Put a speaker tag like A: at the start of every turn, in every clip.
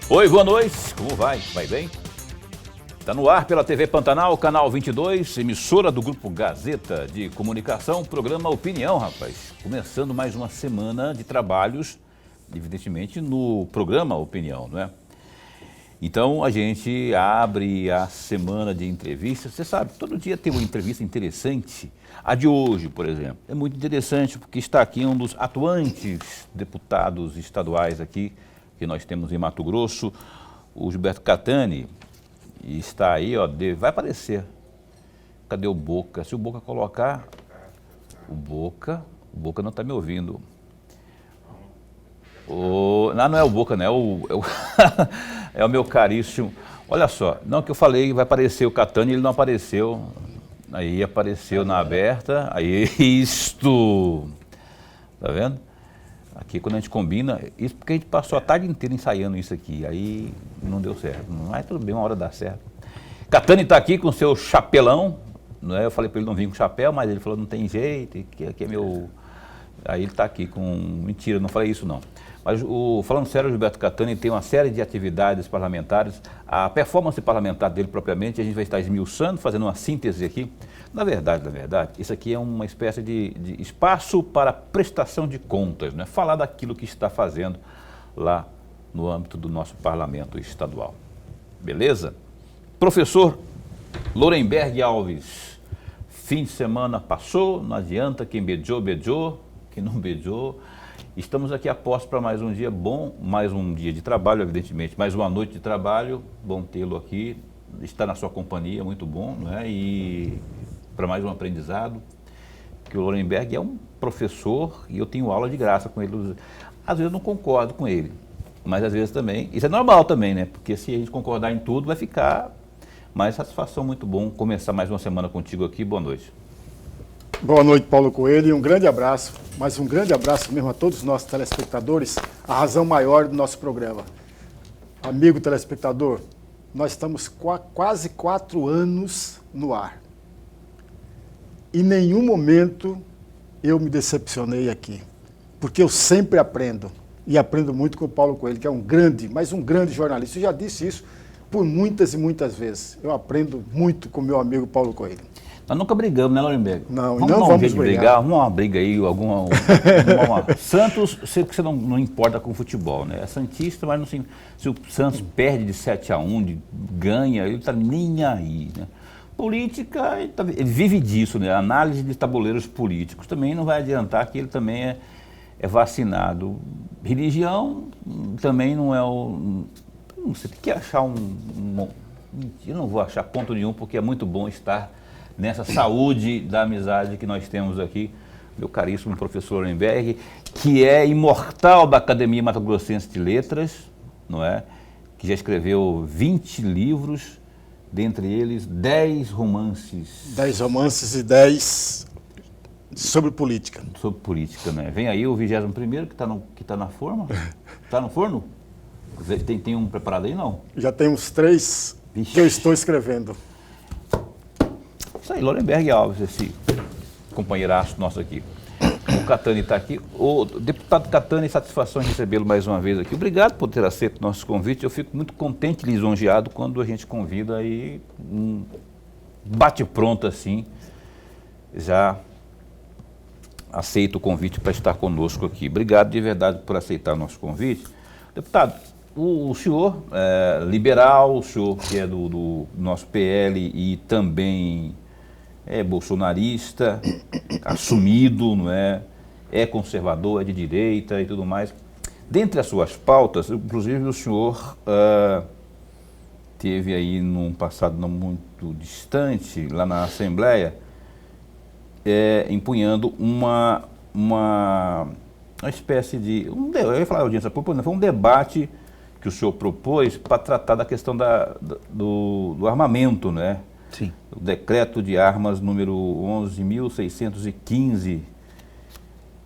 A: Oi, boa noite. Como vai? Vai bem? Está no ar pela TV Pantanal, canal 22, emissora do Grupo Gazeta de Comunicação, programa Opinião, rapaz. Começando mais uma semana de trabalhos, evidentemente, no programa Opinião, não é? Então, a gente abre a semana de entrevistas. Você sabe, todo dia tem uma entrevista interessante. A de hoje, por exemplo, é muito interessante porque está aqui um dos atuantes deputados estaduais aqui, que nós temos em Mato Grosso, o Gilberto Catani. E está aí, ó, vai aparecer. Cadê o Boca? Se o Boca colocar, o Boca não está me ouvindo. Não é o Boca, não, é o meu caríssimo. Olha só, não que eu falei, vai aparecer o Catani, ele não apareceu. Aí apareceu na aberta, aí isto. Tá vendo? Aqui quando a gente combina, isso porque a gente passou a tarde inteira ensaiando isso aqui, aí não deu certo. Mas tudo bem, uma hora dá certo. Catani está aqui com o seu chapelão, né? Eu falei para ele não vir com chapéu, mas ele falou não tem jeito, que aqui é meu... Aí ele está aqui com... Mentira, não falei isso não. Mas falando sério, o Gilberto Catani tem uma série de atividades parlamentares, a performance parlamentar dele propriamente, a gente vai estar esmiuçando, fazendo uma síntese aqui. Na verdade, isso aqui é uma espécie de espaço para prestação de contas, né? Falar daquilo que está fazendo lá no âmbito do nosso parlamento estadual. Beleza? Professor Lorenberg Alves, fim de semana passou, não adianta, quem beijou, beijou, quem não beijou. Estamos aqui a posto para mais um dia bom, mais um dia de trabalho, evidentemente, mais uma noite de trabalho, bom tê-lo aqui, estar na sua companhia, muito bom, né? E para mais um aprendizado, que o Lorenberg é um professor e eu tenho aula de graça com ele. Às vezes eu não concordo com ele, mas às vezes também, isso é normal também, né? Porque se a gente concordar em tudo, vai ficar mais satisfação, muito bom começar mais uma semana contigo aqui, boa noite.
B: Boa noite, Paulo Coelho, e um grande abraço, mas um grande abraço mesmo a todos os nossos telespectadores, a razão maior do nosso programa. Amigo telespectador, nós estamos quase 4 anos no ar. Em nenhum momento eu me decepcionei aqui, porque eu sempre aprendo, e aprendo muito com o Paulo Coelho, que é um grande jornalista. Eu já disse isso por muitas e muitas vezes. Eu aprendo muito com meu amigo Paulo Coelho.
A: Nós nunca brigamos, né, Lorenberg?
B: Não,
A: vamos
B: não vamos brigar.
A: Vamos uma briga aí, Santos, sei que você não importa com futebol, né? É santista, mas não se o Santos perde de 7-1, ganha, ele tá nem aí, né? Política, ele vive disso, né? Análise de tabuleiros políticos. Também não vai adiantar que ele também é vacinado. Religião também não é o... Você tem que achar eu não vou achar ponto nenhum, porque é muito bom estar nessa saúde da amizade que nós temos aqui, meu caríssimo professor Lorenberg, que é imortal da Academia Mato Grossense de Letras, não é? Que já escreveu 20 livros, dentre eles 10 romances.
B: 10 romances e 10 sobre política.
A: Sobre política, né? Vem aí o 21º que tá na forma? Está no forno? Tem um preparado aí, não?
B: Já tem uns 3 que eu estou escrevendo.
A: Isso aí, Lorenberg Alves, esse companheiraço nosso aqui. O Catani está aqui. O deputado Catani, satisfação em recebê-lo mais uma vez aqui. Obrigado por ter aceito o nosso convite. Eu fico muito contente e lisonjeado quando a gente convida aí um bate-pronto assim, já aceita o convite para estar conosco aqui. Obrigado de verdade por aceitar o nosso convite. Deputado, o senhor é liberal, o senhor que é do nosso PL e também é bolsonarista, assumido, não é? É conservador, é de direita e tudo mais. Dentre as suas pautas, inclusive o senhor teve aí num passado não muito distante, lá na Assembleia, empunhando uma espécie de... eu ia falar audiência pública, foi um debate que o senhor propôs para tratar da questão do armamento, né?
C: Sim.
A: O decreto de armas número 11.615,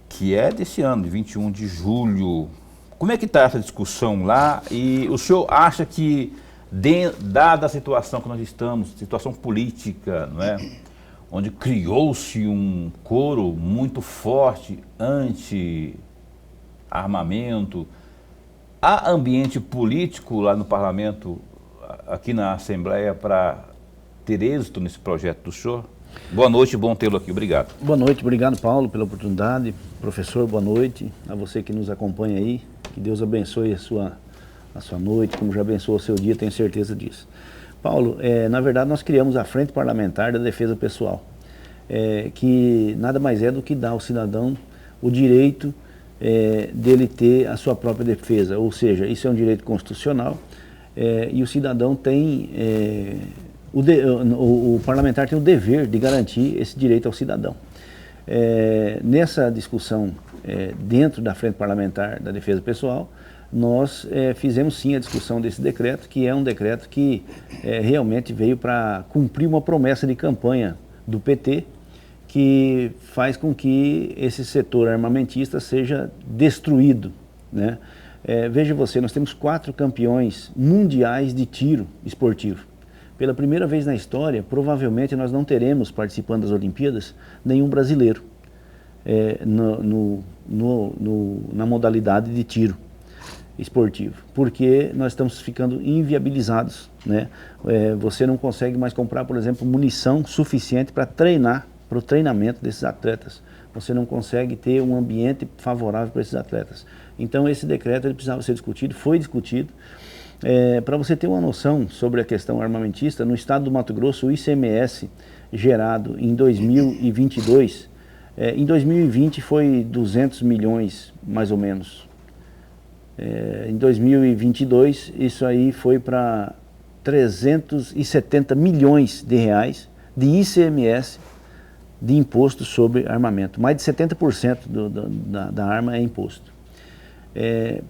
A: que é desse ano, de 21 de julho. Como é que está essa discussão lá? E o senhor acha que, dada a situação que nós estamos, situação política, não é? Onde criou-se um coro muito forte anti-armamento, há ambiente político lá no parlamento, aqui na Assembleia, para ter êxito nesse projeto do senhor? Boa noite, bom tê-lo aqui, obrigado.
C: Boa noite, obrigado Paulo pela oportunidade. Professor, boa noite. A você que nos acompanha aí, que Deus abençoe a sua noite, como já abençoou o seu dia, tenho certeza disso. Paulo, na verdade nós criamos a Frente Parlamentar da Defesa Pessoal, que nada mais é do que dar ao cidadão o direito dele ter a sua própria defesa, ou seja, isso é um direito constitucional e o cidadão tem, o parlamentar tem o dever de garantir esse direito ao cidadão. Nessa discussão dentro da Frente Parlamentar da Defesa Pessoal, nós fizemos sim a discussão desse decreto, que é um decreto que realmente veio para cumprir uma promessa de campanha do PT, que faz com que esse setor armamentista seja destruído, né? Veja você, nós temos 4 campeões mundiais de tiro esportivo. Pela primeira vez na história, provavelmente nós não teremos, participando das Olimpíadas, nenhum brasileiro na modalidade de tiro esportivo, porque nós estamos ficando inviabilizados, né? Você não consegue mais comprar, por exemplo, munição suficiente para treinar, para o treinamento desses atletas. Você não consegue ter um ambiente favorável para esses atletas. Então esse decreto ele precisava ser discutido, foi discutido. Para você ter uma noção sobre a questão armamentista, no estado do Mato Grosso, o ICMS gerado em 2022, em 2020 foi 200 milhões, mais ou menos. Em 2022, isso aí foi para 370 milhões de reais de ICMS, de imposto sobre armamento. Mais de 70% da arma é imposto.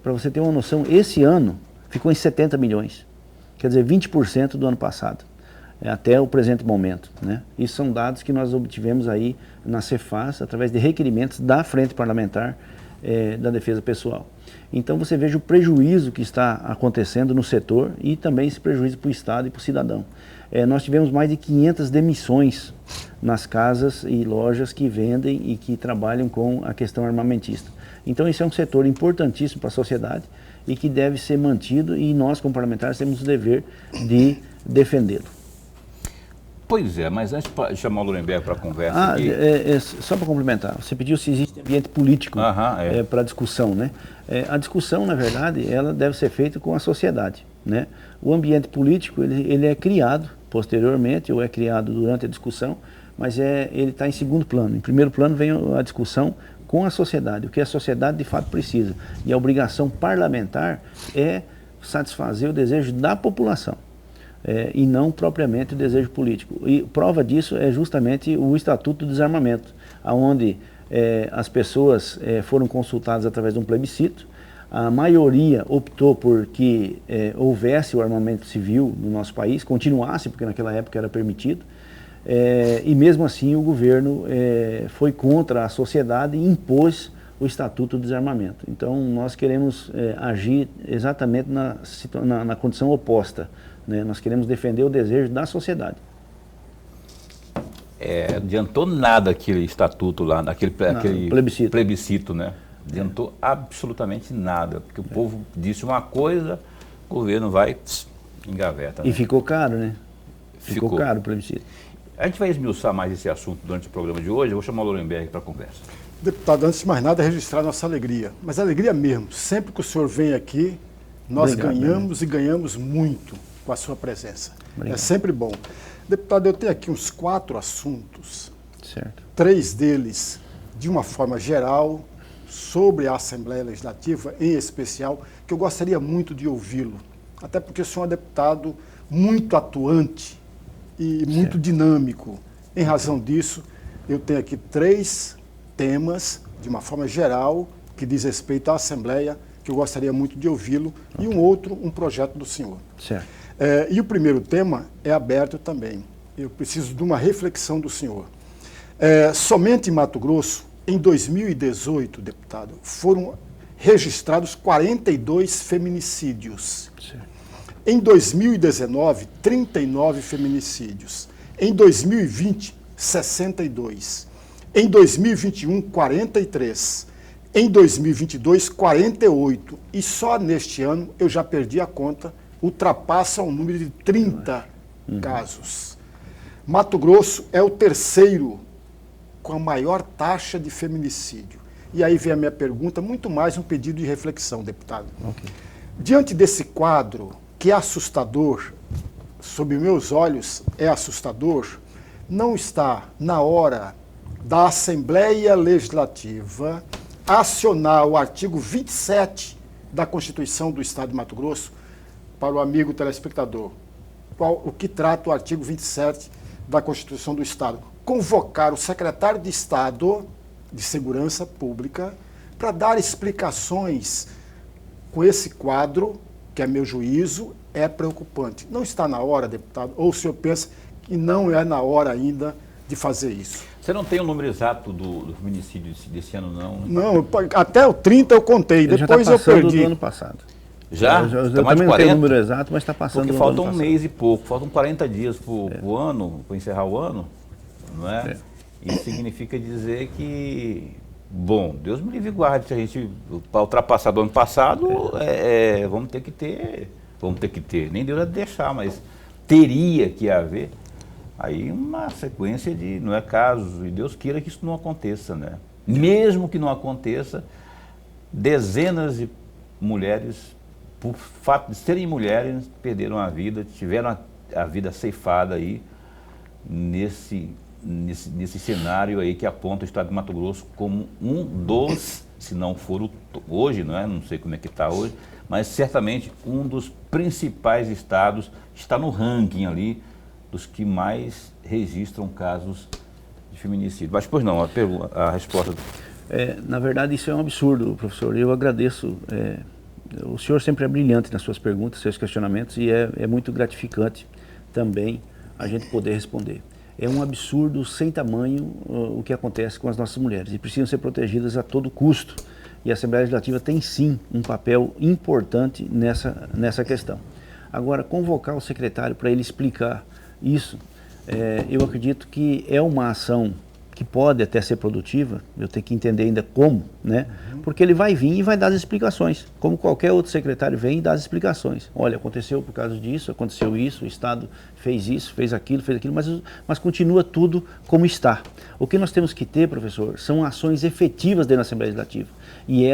C: Para você ter uma noção, esse ano ficou em 70 milhões, quer dizer, 20% do ano passado, até o presente momento, né? Isso são dados que nós obtivemos aí na Cefaz, através de requerimentos da Frente Parlamentar da Defesa Pessoal. Então você veja o prejuízo que está acontecendo no setor e também esse prejuízo para o Estado e para o cidadão. Nós tivemos mais de 500 demissões nas casas e lojas que vendem e que trabalham com a questão armamentista. Então esse é um setor importantíssimo para a sociedade e que deve ser mantido, e nós como parlamentares temos o dever de defendê-lo.
A: Pois é, mas antes de chamar o Lourenberg para a conversa aqui...
C: Só para complementar, você pediu se existe ambiente político para discussão, né? A discussão, na verdade, ela deve ser feita com a sociedade, né? O ambiente político, ele é criado posteriormente, ou é criado durante a discussão, mas ele está em segundo plano. Em primeiro plano vem a discussão com a sociedade, o que a sociedade de fato precisa. E a obrigação parlamentar é satisfazer o desejo da população. E não propriamente o desejo político. E prova disso é justamente o Estatuto do Desarmamento, onde as pessoas foram consultadas através de um plebiscito. A maioria optou por que houvesse o armamento civil no nosso país, continuasse, porque naquela época era permitido, e mesmo assim o governo foi contra a sociedade e impôs o Estatuto do Desarmamento. Então nós queremos agir exatamente na condição oposta, né? Nós queremos defender o desejo da sociedade.
A: Adiantou nada aquele estatuto lá, aquele plebiscito, né? Adiantou absolutamente nada, porque o povo disse uma coisa, o governo vai engaveta.
C: E
A: né?
C: ficou caro, né? Ficou caro o plebiscito.
A: A gente vai esmiuçar mais esse assunto durante o programa de hoje. Eu vou chamar o Lourenberg para a conversa.
B: Deputado, antes de mais nada, registrar nossa alegria. Mas alegria mesmo. Sempre que o senhor vem aqui, nós ganhamos e ganhamos muito com a sua presença. Obrigado. É sempre bom. Deputado, eu tenho aqui uns 4 assuntos.
C: Certo.
B: 3 deles, de uma forma geral, sobre a Assembleia Legislativa, em especial, que eu gostaria muito de ouvi-lo. Até porque o senhor é um deputado muito atuante e muito dinâmico. Em razão disso, eu tenho aqui 3 temas, de uma forma geral, que diz respeito à Assembleia, que eu gostaria muito de ouvi-lo, e um outro, um projeto do senhor.
C: Certo.
B: E o primeiro tema é aberto também. Eu preciso de uma reflexão do senhor. Somente em Mato Grosso, em 2018, deputado, foram registrados 42 feminicídios.
C: Certo.
B: Em 2019, 39 feminicídios. Em 2020, 62. Em 2021, 43. Em 2022, 48. E só neste ano, eu já perdi a conta, ultrapassa o número de 30 casos. Mato Grosso é o terceiro com a maior taxa de feminicídio. E aí vem a minha pergunta, muito mais um pedido de reflexão, deputado.
C: Okay.
B: Diante desse quadro, que é assustador, sob meus olhos é assustador, não está na hora da Assembleia Legislativa acionar o artigo 27 da Constituição do Estado de Mato Grosso para o amigo telespectador, o que trata o artigo 27 da Constituição do Estado. Convocar o secretário de Estado de Segurança Pública para dar explicações com esse quadro, que a meu juízo é preocupante. Não está na hora, deputado, ou o senhor pensa que não é na hora ainda de fazer isso?
A: Você não tem o número exato do feminicídio desse ano, não?
B: Não, até o 30 eu contei,
C: Ele
B: depois
C: já tá
B: eu perdi.
C: do ano passado.
A: Já?
C: Eu
A: Tá mais de
C: também não
A: 40?
C: tenho o número exato, mas está passando.
A: Porque
C: do
A: falta
C: ano
A: um
C: passado.
A: mês e pouco, faltam 40 dias para o ano, para encerrar o ano, não é? Isso significa dizer que, bom, Deus me livre e guarde, se a gente, para ultrapassar do ano passado, vamos ter que ter, nem Deus vai deixar, mas teria que haver aí uma sequência de, não é casos, e Deus queira que isso não aconteça, né? Mesmo que não aconteça, dezenas de mulheres, por fato de serem mulheres, perderam a vida, tiveram a vida ceifada aí nesse cenário aí que aponta o estado de Mato Grosso como um dos, se não for hoje, não é? Não sei como é que está hoje, mas certamente um dos principais estados, está no ranking ali dos que mais registram casos de feminicídio. Mas, pois não, a resposta...
C: Na verdade, isso é um absurdo, professor. Eu agradeço. O senhor sempre é brilhante nas suas perguntas, seus questionamentos, e é muito gratificante também a gente poder responder. É um absurdo sem tamanho o que acontece com as nossas mulheres, e precisam ser protegidas a todo custo. E a Assembleia Legislativa tem sim um papel importante nessa questão. Agora, convocar o secretário para ele explicar isso, eu acredito que é uma ação que pode até ser produtiva, eu tenho que entender ainda como, né? Porque ele vai vir e vai dar as explicações, como qualquer outro secretário vem e dá as explicações. Olha, aconteceu por causa disso, aconteceu isso, o Estado fez isso, fez aquilo, mas continua tudo como está. O que nós temos que ter, professor, são ações efetivas dentro da Assembleia Legislativa. E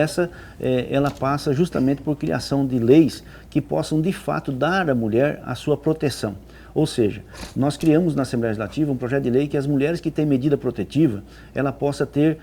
C: ela passa justamente por criação de leis que possam, de fato, dar à mulher a sua proteção. Ou seja, nós criamos na Assembleia Legislativa um projeto de lei que as mulheres que têm medida protetiva, ela possa ter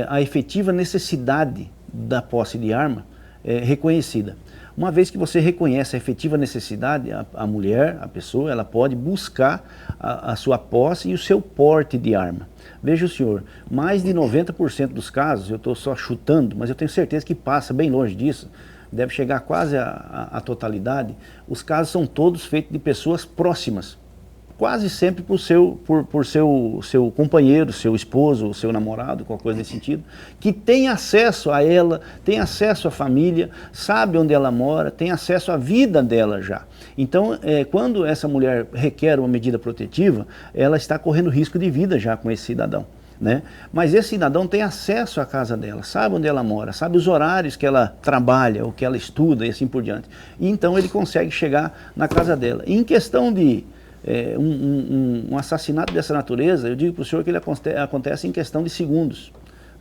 C: a efetiva necessidade da posse de arma reconhecida. Uma vez que você reconhece a efetiva necessidade, a mulher, a pessoa, ela pode buscar a sua posse e o seu porte de arma. Veja o senhor, mais de 90% dos casos, eu estou só chutando, mas eu tenho certeza que passa bem longe disso, deve chegar quase à totalidade, os casos são todos feitos de pessoas próximas, quase sempre por seu companheiro, seu esposo, seu namorado, qualquer coisa nesse sentido, que tem acesso a ela, tem acesso à família, sabe onde ela mora, tem acesso à vida dela já. Então, quando essa mulher requer uma medida protetiva, ela está correndo risco de vida já com esse cidadão. Né? Mas esse cidadão tem acesso à casa dela, sabe onde ela mora, sabe os horários que ela trabalha, o que ela estuda e assim por diante. E então ele consegue chegar na casa dela. E em questão de um assassinato dessa natureza, eu digo para o senhor que ele acontece em questão de segundos.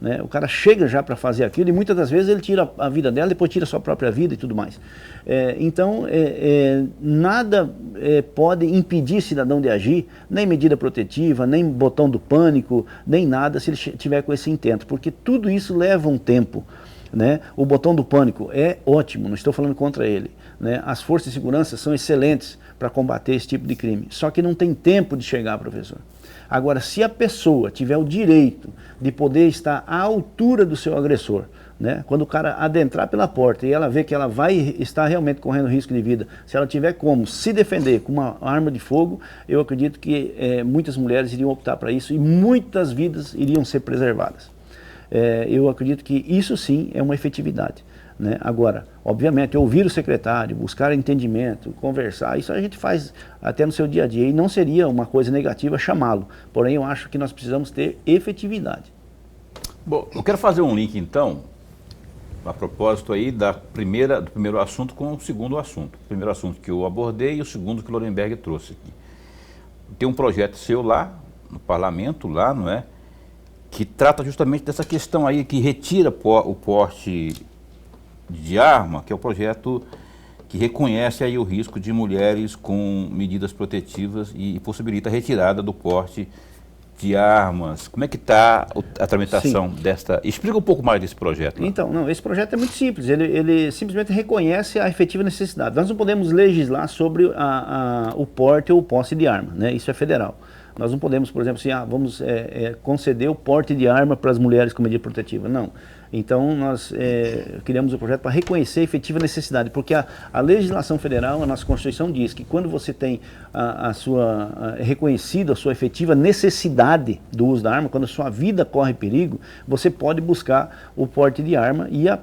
C: Né? O cara chega já para fazer aquilo e muitas das vezes ele tira a vida dela, depois tira a sua própria vida e tudo mais. Então, nada pode impedir cidadão de agir, nem medida protetiva, nem botão do pânico, nem nada se ele tiver com esse intento, porque tudo isso leva um tempo. Né? O botão do pânico é ótimo, não estou falando contra ele. Né? As forças de segurança são excelentes para combater esse tipo de crime, só que não tem tempo de chegar, professor. Agora, se a pessoa tiver o direito de poder estar à altura do seu agressor, né? Quando o cara adentrar pela porta e ela vê que ela vai estar realmente correndo risco de vida, se ela tiver como se defender com uma arma de fogo, eu acredito que muitas mulheres iriam optar para isso e muitas vidas iriam ser preservadas. Eu acredito que isso sim é uma efetividade. Né? Agora, obviamente, ouvir o secretário, buscar entendimento, conversar, isso a gente faz até no seu dia a dia e não seria uma coisa negativa chamá-lo. Porém, eu acho que nós precisamos ter efetividade.
A: Bom, eu quero fazer um link, então, a propósito aí do primeiro assunto com o segundo assunto. O primeiro assunto que eu abordei e o segundo que o Lorenberg trouxe aqui. Tem um projeto seu lá, no parlamento, lá, não é? Que trata justamente dessa questão aí, que retira o porte de arma, que é o projeto que reconhece aí o risco de mulheres com medidas protetivas e possibilita a retirada do porte de armas. Como é que está a tramitação desta... Explica um pouco mais desse projeto. Lá.
C: Então, não, esse projeto é muito simples, ele simplesmente reconhece a efetiva necessidade. Nós não podemos legislar sobre o porte ou posse de arma, né? Isso é federal. Nós não podemos, por exemplo, assim, vamos conceder o porte de arma para as mulheres com medida protetiva. Não. Então, nós criamos o projeto para reconhecer a efetiva necessidade, porque a legislação federal, a nossa Constituição diz que quando você tem reconhecido a sua efetiva necessidade do uso da arma, quando a sua vida corre perigo, você pode buscar o porte de arma e a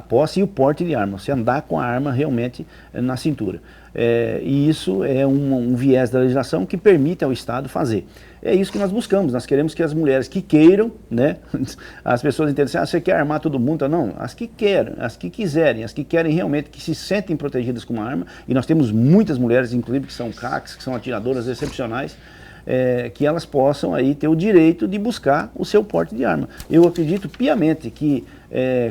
C: posse e o porte de arma, você andar com a arma realmente na cintura. E isso é um viés da legislação que permite ao Estado fazer. É isso que nós buscamos, nós queremos que as mulheres que queiram, né, as pessoas entendem assim, você quer armar todo mundo? Não, as que querem, as que quiserem, as que querem realmente, que se sentem protegidas com uma arma, e nós temos muitas mulheres, inclusive, que são CACs, que são atiradoras excepcionais, que elas possam aí ter o direito de buscar o seu porte de arma. Eu acredito piamente que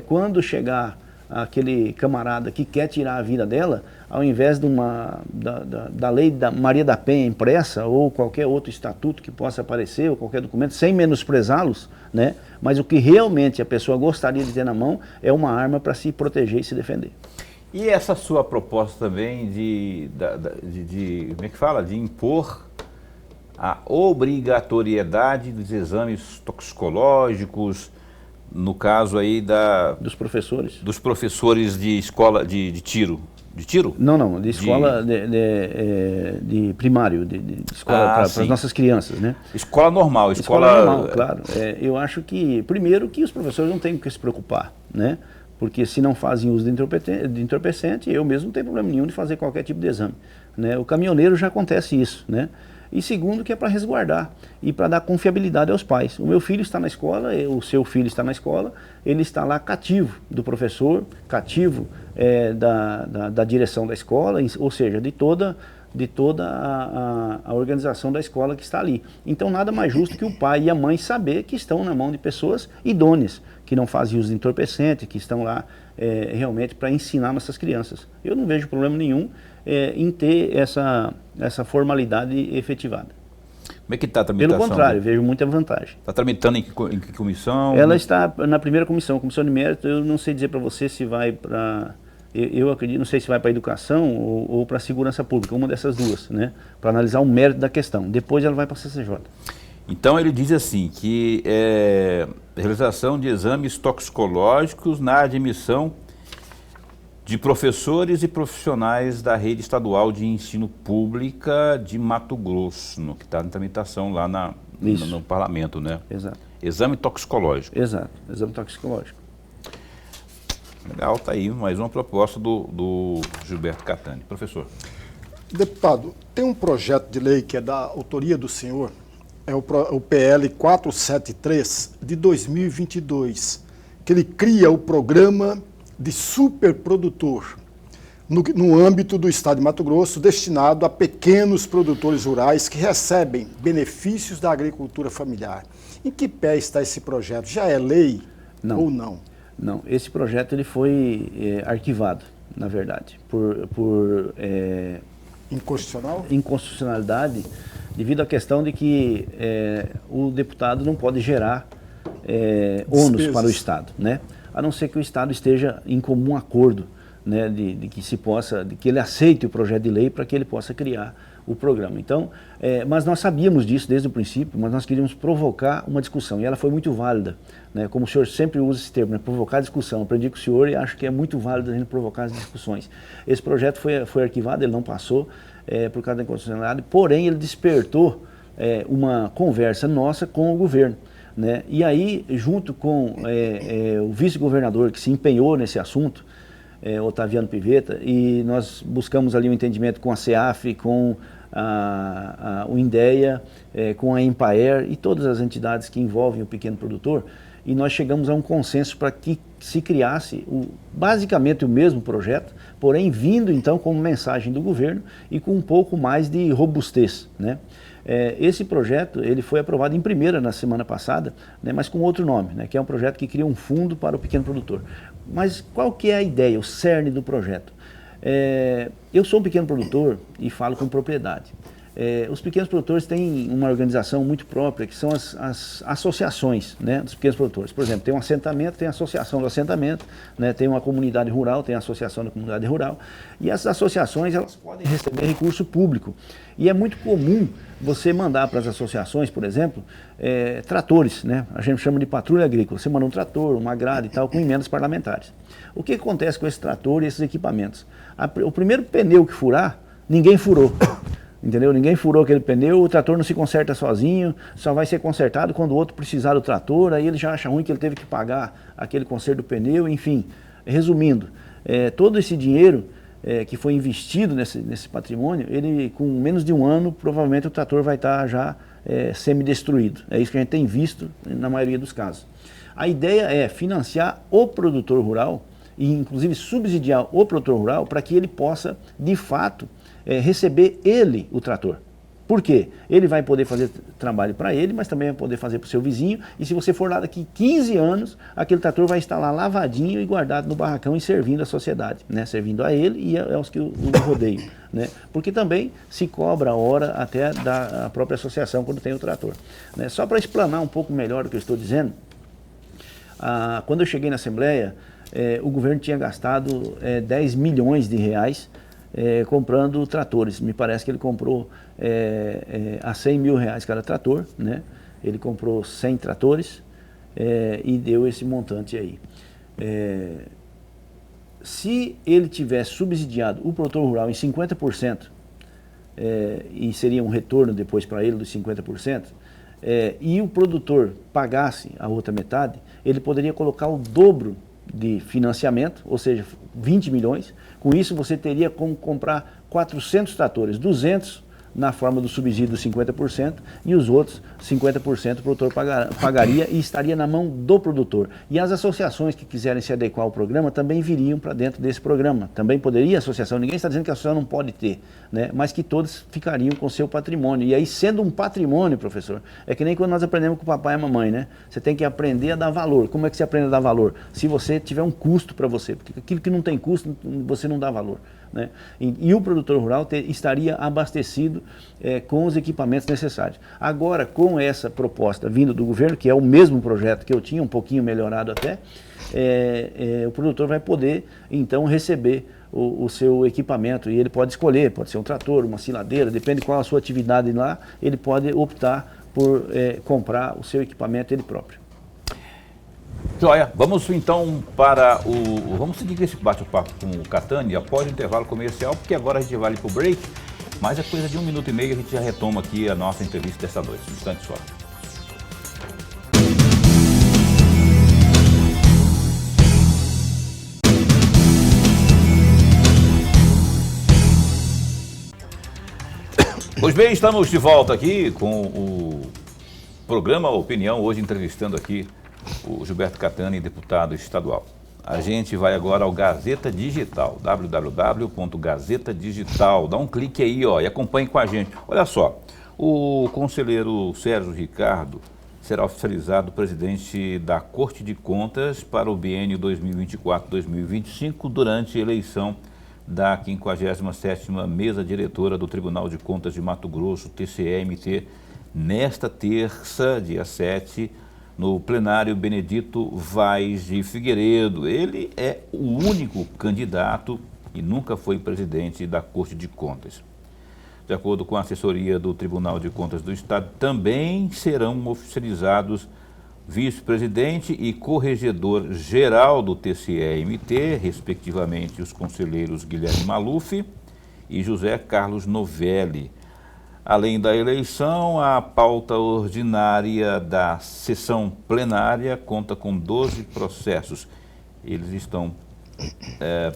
C: quando chegar aquele camarada que quer tirar a vida dela, ao invés da lei da Maria da Penha impressa ou qualquer outro estatuto que possa aparecer ou qualquer documento, sem menosprezá-los, né? Mas o que realmente a pessoa gostaria de ter na mão é uma arma para se proteger e se defender.
A: E essa sua proposta também como é que fala? De impor a obrigatoriedade dos exames toxicológicos, no caso aí dos professores de escola de tiro. De tiro?
C: Não, de escola de primário, de escola para as nossas crianças, né?
A: Escola normal,
C: escola normal, claro. Eu acho que, primeiro, que os professores não têm que se preocupar, né? Porque se não fazem uso de entorpecente, eu mesmo não tenho problema nenhum de fazer qualquer tipo de exame, né? O caminhoneiro já acontece isso, né? E segundo, que é para resguardar e para dar confiabilidade aos pais. O meu filho está na escola, o seu filho está na escola, ele está lá cativo do professor, cativo da direção da escola, ou seja, de toda a organização da escola que está ali. Então nada mais justo que o pai e a mãe saber que estão na mão de pessoas idôneas, que não fazem uso de entorpecente, que estão lá realmente para ensinar nossas crianças. Eu não vejo problema nenhum em ter essa formalidade efetivada.
A: Como é que está a tramitação?
C: Pelo contrário, vejo muita vantagem.
A: Está tramitando em que comissão?
C: Ela está na primeira comissão de mérito. Eu não sei dizer para você se vai para... Eu acredito, não sei se vai para a educação ou para a segurança pública, uma dessas duas, né? Para analisar o mérito da questão. Depois ela vai para a CCJ.
A: Então ele diz assim, que realização de exames toxicológicos na admissão de professores e profissionais da rede estadual de ensino pública de Mato Grosso, que está em tramitação lá no parlamento, né?
C: Exato.
A: Exame toxicológico.
C: Exato, exame toxicológico.
A: Legal, está aí mais uma proposta do Gilberto Catani. Professor.
B: Deputado, tem um projeto de lei que é da autoria do senhor, é o PL 473 de 2022, que ele cria o programa de superprodutor no âmbito do estado de Mato Grosso, destinado a pequenos produtores rurais que recebem benefícios da agricultura familiar. Em que pé está esse projeto? Já é lei ou não?
C: Não, esse projeto ele foi arquivado, na verdade, por inconstitucionalidade, devido à questão de que o deputado não pode gerar ônus para o Estado, né? A não ser que o Estado esteja em comum acordo, né, de que ele aceite o projeto de lei para que ele possa criar o programa. Então, mas nós sabíamos disso desde o princípio, mas nós queríamos provocar uma discussão, e ela foi muito válida, né, como o senhor sempre usa esse termo, né, provocar discussão. Aprendi com o senhor e acho que é muito válido a gente provocar as discussões. Esse projeto foi arquivado, ele não passou por causa da inconstitucionalidade, porém ele despertou uma conversa nossa com o governo, né? E aí, junto com o vice-governador que se empenhou nesse assunto, Otaviano Pivetta, e nós buscamos ali um entendimento com a CEAF, com o INDEA, com a Empaer e todas as entidades que envolvem o pequeno produtor, e nós chegamos a um consenso para que se criasse basicamente o mesmo projeto, porém vindo então como mensagem do governo e com um pouco mais de robustez, né? Esse projeto ele foi aprovado em primeira na semana passada, né, mas com outro nome, né, que é um projeto que cria um fundo para o pequeno produtor. Mas qual que é a ideia, o cerne do projeto? Eu sou um pequeno produtor e falo com propriedade. Os pequenos produtores têm uma organização muito própria, que são as associações, né, dos pequenos produtores. Por exemplo, tem um assentamento, tem a associação do assentamento, né, tem uma comunidade rural, tem a associação da comunidade rural. E essas associações elas podem receber recurso público. E é muito comum você mandar para as associações, por exemplo, tratores, né? A gente chama de patrulha agrícola. Você manda um trator, uma grade e tal, com emendas parlamentares. O que acontece com esse trator e esses equipamentos? O primeiro pneu que furar, ninguém furou. Entendeu? Ninguém furou aquele pneu, o trator não se conserta sozinho, só vai ser consertado quando o outro precisar do trator, aí ele já acha ruim que ele teve que pagar aquele conserto do pneu, enfim. Resumindo, todo esse dinheiro que foi investido nesse patrimônio, ele com menos de um ano, provavelmente o trator vai estar já semi-destruído. É isso que a gente tem visto na maioria dos casos. A ideia é financiar o produtor rural e inclusive subsidiar o produtor rural para que ele possa, de fato, receber ele o trator. Por quê? Ele vai poder fazer trabalho para ele, mas também vai poder fazer para o seu vizinho, e se você for lá daqui 15 anos, aquele trator vai estar lá lavadinho e guardado no barracão e servindo a sociedade, né? Servindo a ele e aos que o rodeiam, né? Porque também se cobra a hora até da própria associação quando tem o trator, né? Só para explanar um pouco melhor o que eu estou dizendo, quando eu cheguei na Assembleia, o governo tinha gastado 10 milhões de reais comprando tratores. Me parece que ele comprou a 100 mil reais cada trator, né? Ele comprou 100 tratores e deu esse montante aí. Se ele tivesse subsidiado o produtor rural em 50%, e seria um retorno depois para ele dos 50%, e o produtor pagasse a outra metade, ele poderia colocar o dobro de financiamento, ou seja, 20 milhões. Com isso você teria como comprar 400 tratores, 200 na forma do subsídio dos 50% e os outros 50% o produtor pagaria e estaria na mão do produtor. E as associações que quiserem se adequar ao programa também viriam para dentro desse programa. Também poderia a associação, ninguém está dizendo que a associação não pode ter, né? Mas que todos ficariam com seu patrimônio. E aí, sendo um patrimônio, professor, é que nem quando nós aprendemos com o papai e a mamãe, né? Você tem que aprender a dar valor. Como é que você aprende a dar valor? Se você tiver um custo para você, porque aquilo que não tem custo, você não dá valor, né? E o produtor rural estaria abastecido com os equipamentos necessários. Agora, com essa proposta vindo do governo, que é o mesmo projeto que eu tinha, um pouquinho melhorado até, o produtor vai poder, então, receber o seu equipamento e ele pode escolher, pode ser um trator, uma siladeira, depende qual a sua atividade lá, ele pode optar por comprar o seu equipamento ele próprio.
A: Joia, vamos então para vamos seguir esse bate-papo com o Catani após o intervalo comercial, porque agora a gente vai para o break, mas é coisa de 1 minuto e meio a gente já retoma aqui a nossa entrevista dessa noite, um instante só. Pois bem, estamos de volta aqui com o programa Opinião, hoje entrevistando aqui o Gilberto Catani, deputado estadual. A gente vai agora ao Gazeta Digital, www.gazetadigital. Dá um clique aí, ó, e acompanhe com a gente. Olha só, o conselheiro Sérgio Ricardo será oficializado presidente da Corte de Contas para o biênio 2024-2025 durante a eleição da 57ª Mesa Diretora do Tribunal de Contas de Mato Grosso, TCE-MT, nesta terça, dia 7, no plenário Benedito Vaz de Figueiredo. Ele é o único candidato e nunca foi presidente da Corte de Contas. De acordo com a assessoria do Tribunal de Contas do Estado, também serão oficializados vice-presidente e corregedor-geral do TCE-MT, respectivamente os conselheiros Guilherme Maluf e José Carlos Novelli. Além da eleição, a pauta ordinária da sessão plenária conta com 12 processos. Eles estão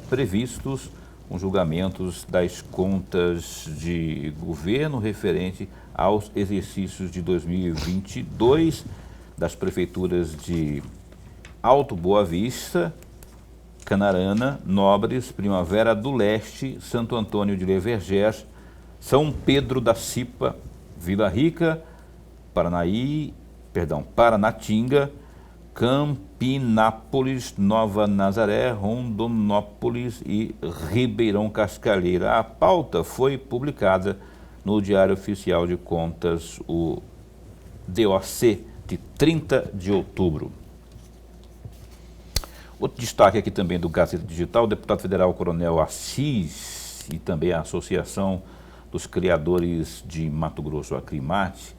A: previstos com julgamentos das contas de governo referente aos exercícios de 2022, das prefeituras de Alto Boa Vista, Canarana, Nobres, Primavera do Leste, Santo Antônio de Levergés, São Pedro da Cipa, Vila Rica, Paranatinga, Campinápolis, Nova Nazaré, Rondonópolis e Ribeirão Cascalheira. A pauta foi publicada no Diário Oficial de Contas, o DOC, de 30 de outubro. Outro destaque aqui também do Gazeta Digital, o deputado federal Coronel Assis e também a Associação dos Criadores de Mato Grosso, a Acrimate,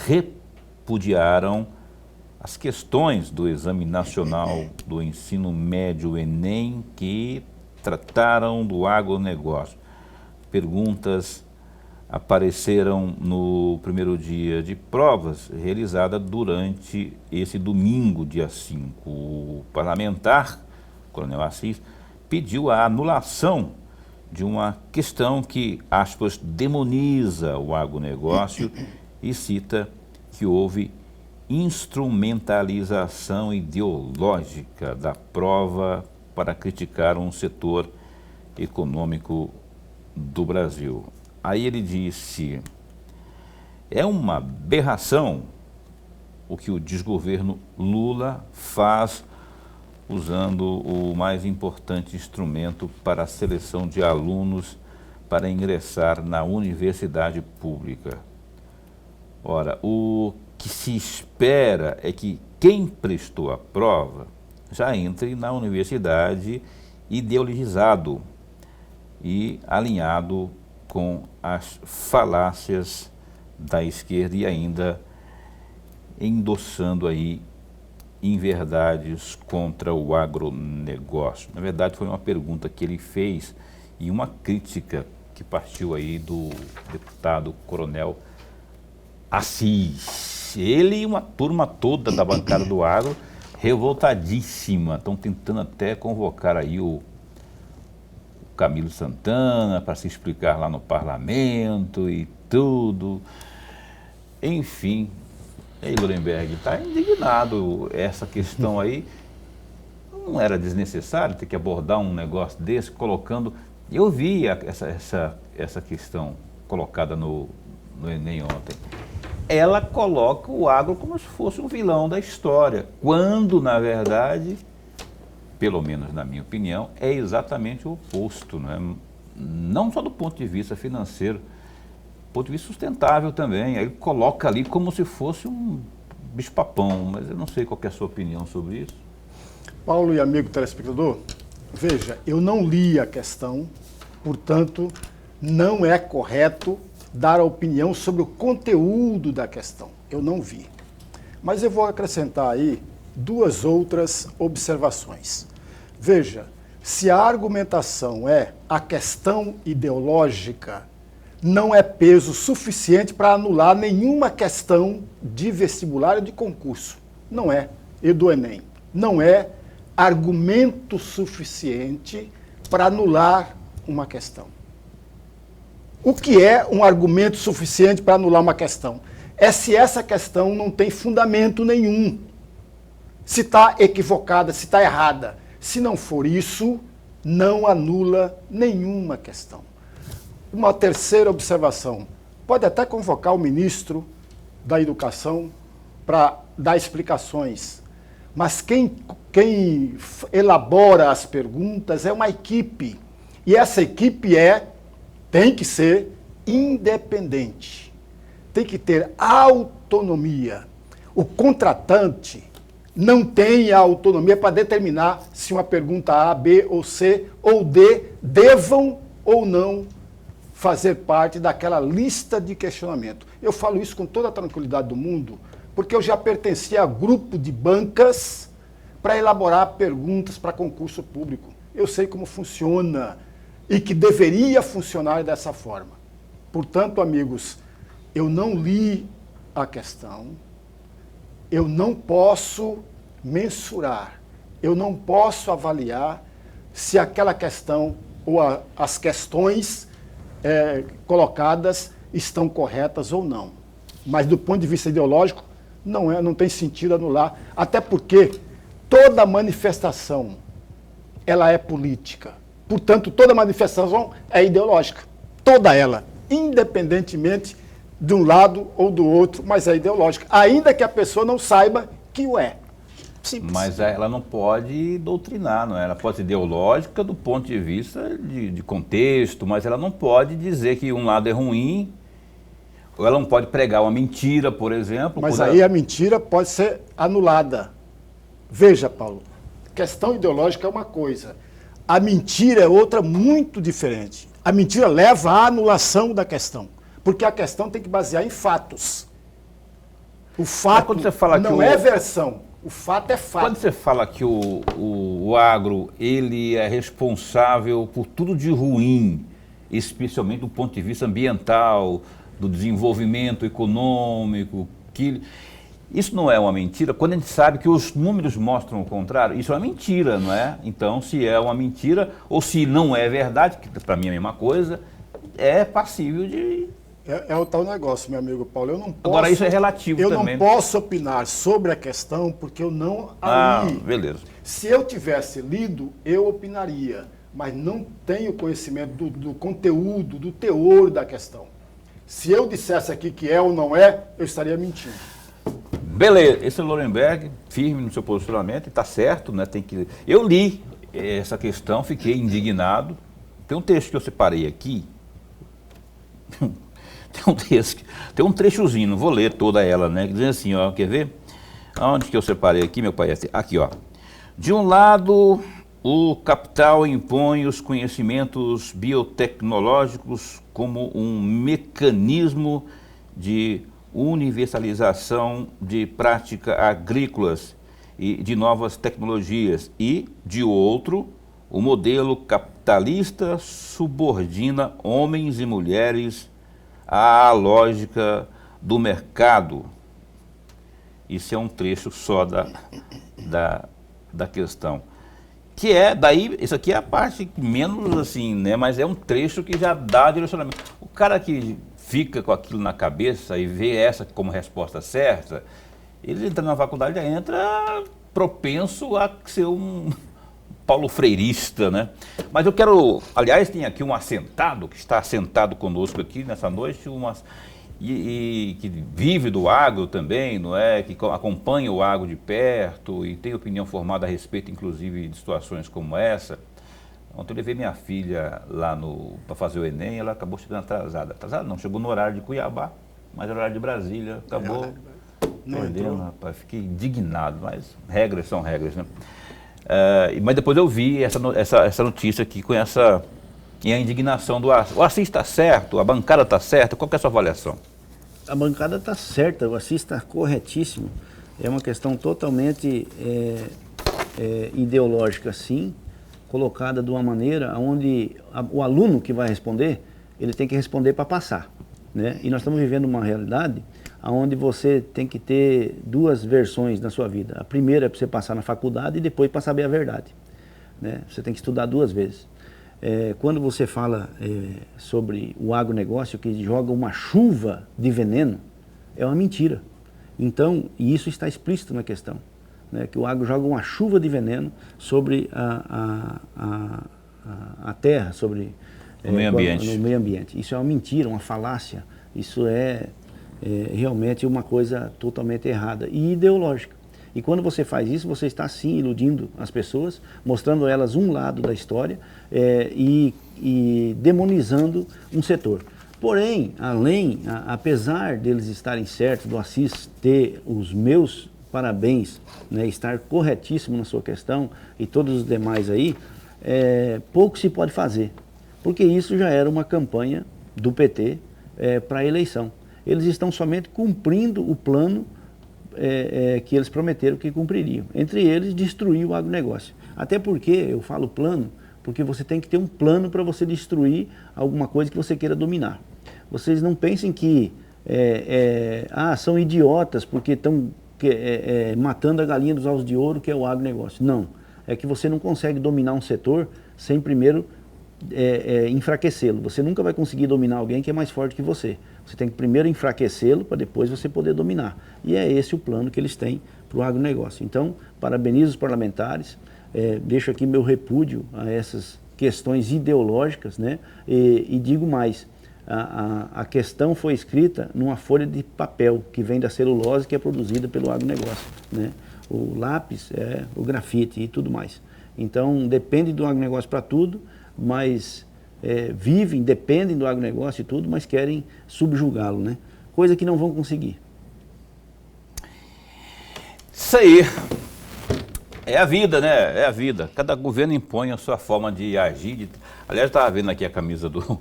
A: repudiaram as questões do Exame Nacional do Ensino Médio, Enem, que trataram do agronegócio. Perguntas apareceram no primeiro dia de provas, realizada durante esse domingo, dia 5. O parlamentar, Coronel Assis, pediu a anulação de uma questão que, aspas, demoniza o agronegócio e cita que houve instrumentalização ideológica da prova para criticar um setor econômico do Brasil. Aí ele disse: é uma aberração o que o desgoverno Lula faz usando o mais importante instrumento para a seleção de alunos para ingressar na universidade pública. Ora, o que se espera é que quem prestou a prova já entre na universidade ideologizado e alinhado com as falácias da esquerda e ainda endossando aí inverdades contra o agronegócio. Na verdade, foi uma pergunta que ele fez e uma crítica que partiu aí do deputado Coronel Assis. Ele e uma turma toda da bancada do agro revoltadíssima, estão tentando até convocar aí o Camilo Santana para se explicar lá no parlamento e tudo. Enfim, aí Lorenberg está indignado. Essa questão aí não era desnecessário ter que abordar um negócio desse, colocando... Eu vi essa questão colocada no Enem ontem. Ela coloca o agro como se fosse um vilão da história, quando, na verdade, pelo menos na minha opinião, é exatamente o oposto, né? Não só do ponto de vista financeiro, do ponto de vista sustentável também. Aí coloca ali como se fosse um bicho-papão, mas eu não sei qual que é a sua opinião sobre isso.
B: Paulo e amigo telespectador, veja, eu não li a questão, portanto, não é correto dar a opinião sobre o conteúdo da questão. Eu não vi. Mas eu vou acrescentar aí duas outras observações. Veja, se a argumentação é a questão ideológica, não é peso suficiente para anular nenhuma questão de vestibular ou de concurso. Não é. E do Enem. Não é argumento suficiente para anular uma questão. O que é um argumento suficiente para anular uma questão? É se essa questão não tem fundamento nenhum. Se está equivocada, se está errada. Se não for isso, não anula nenhuma questão. Uma terceira observação. Pode até convocar o ministro da Educação para dar explicações. Mas quem elabora as perguntas é uma equipe. E essa equipe tem que ser independente. Tem que ter autonomia. O contratante não tem a autonomia para determinar se uma pergunta A, B ou C ou D devam ou não fazer parte daquela lista de questionamento. Eu falo isso com toda a tranquilidade do mundo, porque eu já pertenci a grupo de bancas para elaborar perguntas para concurso público. Eu sei como funciona e que deveria funcionar dessa forma. Portanto, amigos, eu não li a questão, eu não posso mensurar, eu não posso avaliar se aquela questão ou as questões colocadas estão corretas ou não. Mas do ponto de vista ideológico, não tem sentido anular, até porque toda manifestação ela é política. Portanto, toda manifestação é ideológica, toda ela, independentemente de um lado ou do outro, mas é ideológica, ainda que a pessoa não saiba que o é. Simples.
A: Mas ela não pode doutrinar, não é? Ela pode ser ideológica do ponto de vista de contexto, mas ela não pode dizer que um lado é ruim, ou ela não pode pregar uma mentira, por exemplo.
B: Mas aí a mentira pode ser anulada. Veja, Paulo, questão ideológica é uma coisa, a mentira é outra muito diferente. A mentira leva à anulação da questão, porque a questão tem que basear em fatos. O fato não é versão. O fato é fato.
A: Quando você fala que o agro ele é responsável por tudo de ruim, especialmente do ponto de vista ambiental, do desenvolvimento econômico, isso não é uma mentira? Quando a gente sabe que os números mostram o contrário, isso é uma mentira, não é? Então, se é uma mentira, ou se não é verdade, que para mim é a mesma coisa, é passível de...
B: É o tal negócio, meu amigo Paulo. Eu não posso,
A: agora, isso é relativo também.
B: Eu não posso opinar sobre a questão porque eu não li.
A: Beleza.
B: Se eu tivesse lido, eu opinaria, mas não tenho conhecimento do conteúdo, do teor da questão. Se eu dissesse aqui que é ou não é, eu estaria mentindo.
A: Beleza. Esse é o Lorenberg, firme no seu posicionamento, e está certo, né? Eu li essa questão, fiquei indignado. Tem um texto que eu separei aqui. Tem um trechozinho, não vou ler toda ela, né? Que diz assim, ó, quer ver? Onde que eu separei aqui, meu pai? Aqui, ó. De um lado, o capital impõe os conhecimentos biotecnológicos como um mecanismo de universalização de práticas agrícolas e de novas tecnologias. E, de outro, o modelo capitalista subordina homens e mulheres à lógica do mercado. Isso é um trecho só da questão. Que é, daí, isso aqui é a parte menos assim, né? Mas é um trecho que já dá direcionamento. O cara que fica com aquilo na cabeça e vê essa como resposta certa, ele entra na faculdade, já entra propenso a ser um Paulo Freirista, né? Mas eu quero, aliás, tem aqui um assentado, que está assentado conosco aqui nessa noite, que vive do agro também, não é? Que acompanha o agro de perto e tem opinião formada a respeito, inclusive, de situações como essa. Ontem eu levei minha filha lá para fazer o Enem, ela acabou chegando atrasada. Atrasada não, chegou no horário de Cuiabá, mas no horário de Brasília, acabou perdendo, rapaz. Fiquei indignado, mas regras são regras, né? Mas depois eu vi essa notícia aqui com e a indignação do Assis. O Assis está certo? A bancada está certa? Qual que é a sua avaliação?
C: A bancada está certa, o Assis está corretíssimo. É uma questão totalmente ideológica, sim, colocada de uma maneira onde o aluno que vai responder, ele tem que responder para passar, né? E nós estamos vivendo uma realidade onde você tem que ter duas versões na sua vida. A primeira é para você passar na faculdade e depois para saber a verdade, né? Você tem que estudar duas vezes. Quando você fala sobre o agronegócio que joga uma chuva de veneno, é uma mentira. Então, e isso está explícito na questão, né? Que o agro joga uma chuva de veneno sobre a terra, sobre
A: o meio ambiente.
C: No meio ambiente. Isso é uma mentira, uma falácia. Isso é realmente uma coisa totalmente errada e ideológica. E quando você faz isso, você está sim iludindo as pessoas, mostrando a elas um lado da história e demonizando um setor. Porém, apesar deles estarem certos, do Assis ter os meus parabéns, né, estar corretíssimo na sua questão e todos os demais aí, pouco se pode fazer, porque isso já era uma campanha do PT para a eleição. Eles estão somente cumprindo o plano que eles prometeram que cumpririam. Entre eles, destruir o agronegócio. Até porque, eu falo plano, porque você tem que ter um plano para você destruir alguma coisa que você queira dominar. Vocês não pensem que são idiotas porque estão matando a galinha dos ovos de ouro, que é o agronegócio. Não. É que você não consegue dominar um setor sem primeiro enfraquecê-lo. Você nunca vai conseguir dominar alguém que é mais forte que você. Você tem que primeiro enfraquecê-lo para depois você poder dominar. E é esse o plano que eles têm para o agronegócio. Então, parabenizo os parlamentares, deixo aqui meu repúdio a essas questões ideológicas, né? E digo mais, a questão foi escrita numa folha de papel que vem da celulose que é produzida pelo agronegócio, né? O lápis, o grafite e tudo mais. Então, depende do agronegócio para tudo, mas dependem do agronegócio e tudo, mas querem subjugá-lo, né? Coisa que não vão conseguir.
A: Isso aí. É a vida, né? É a vida. Cada governo impõe a sua forma de agir. Aliás, eu estava vendo aqui a camisa do...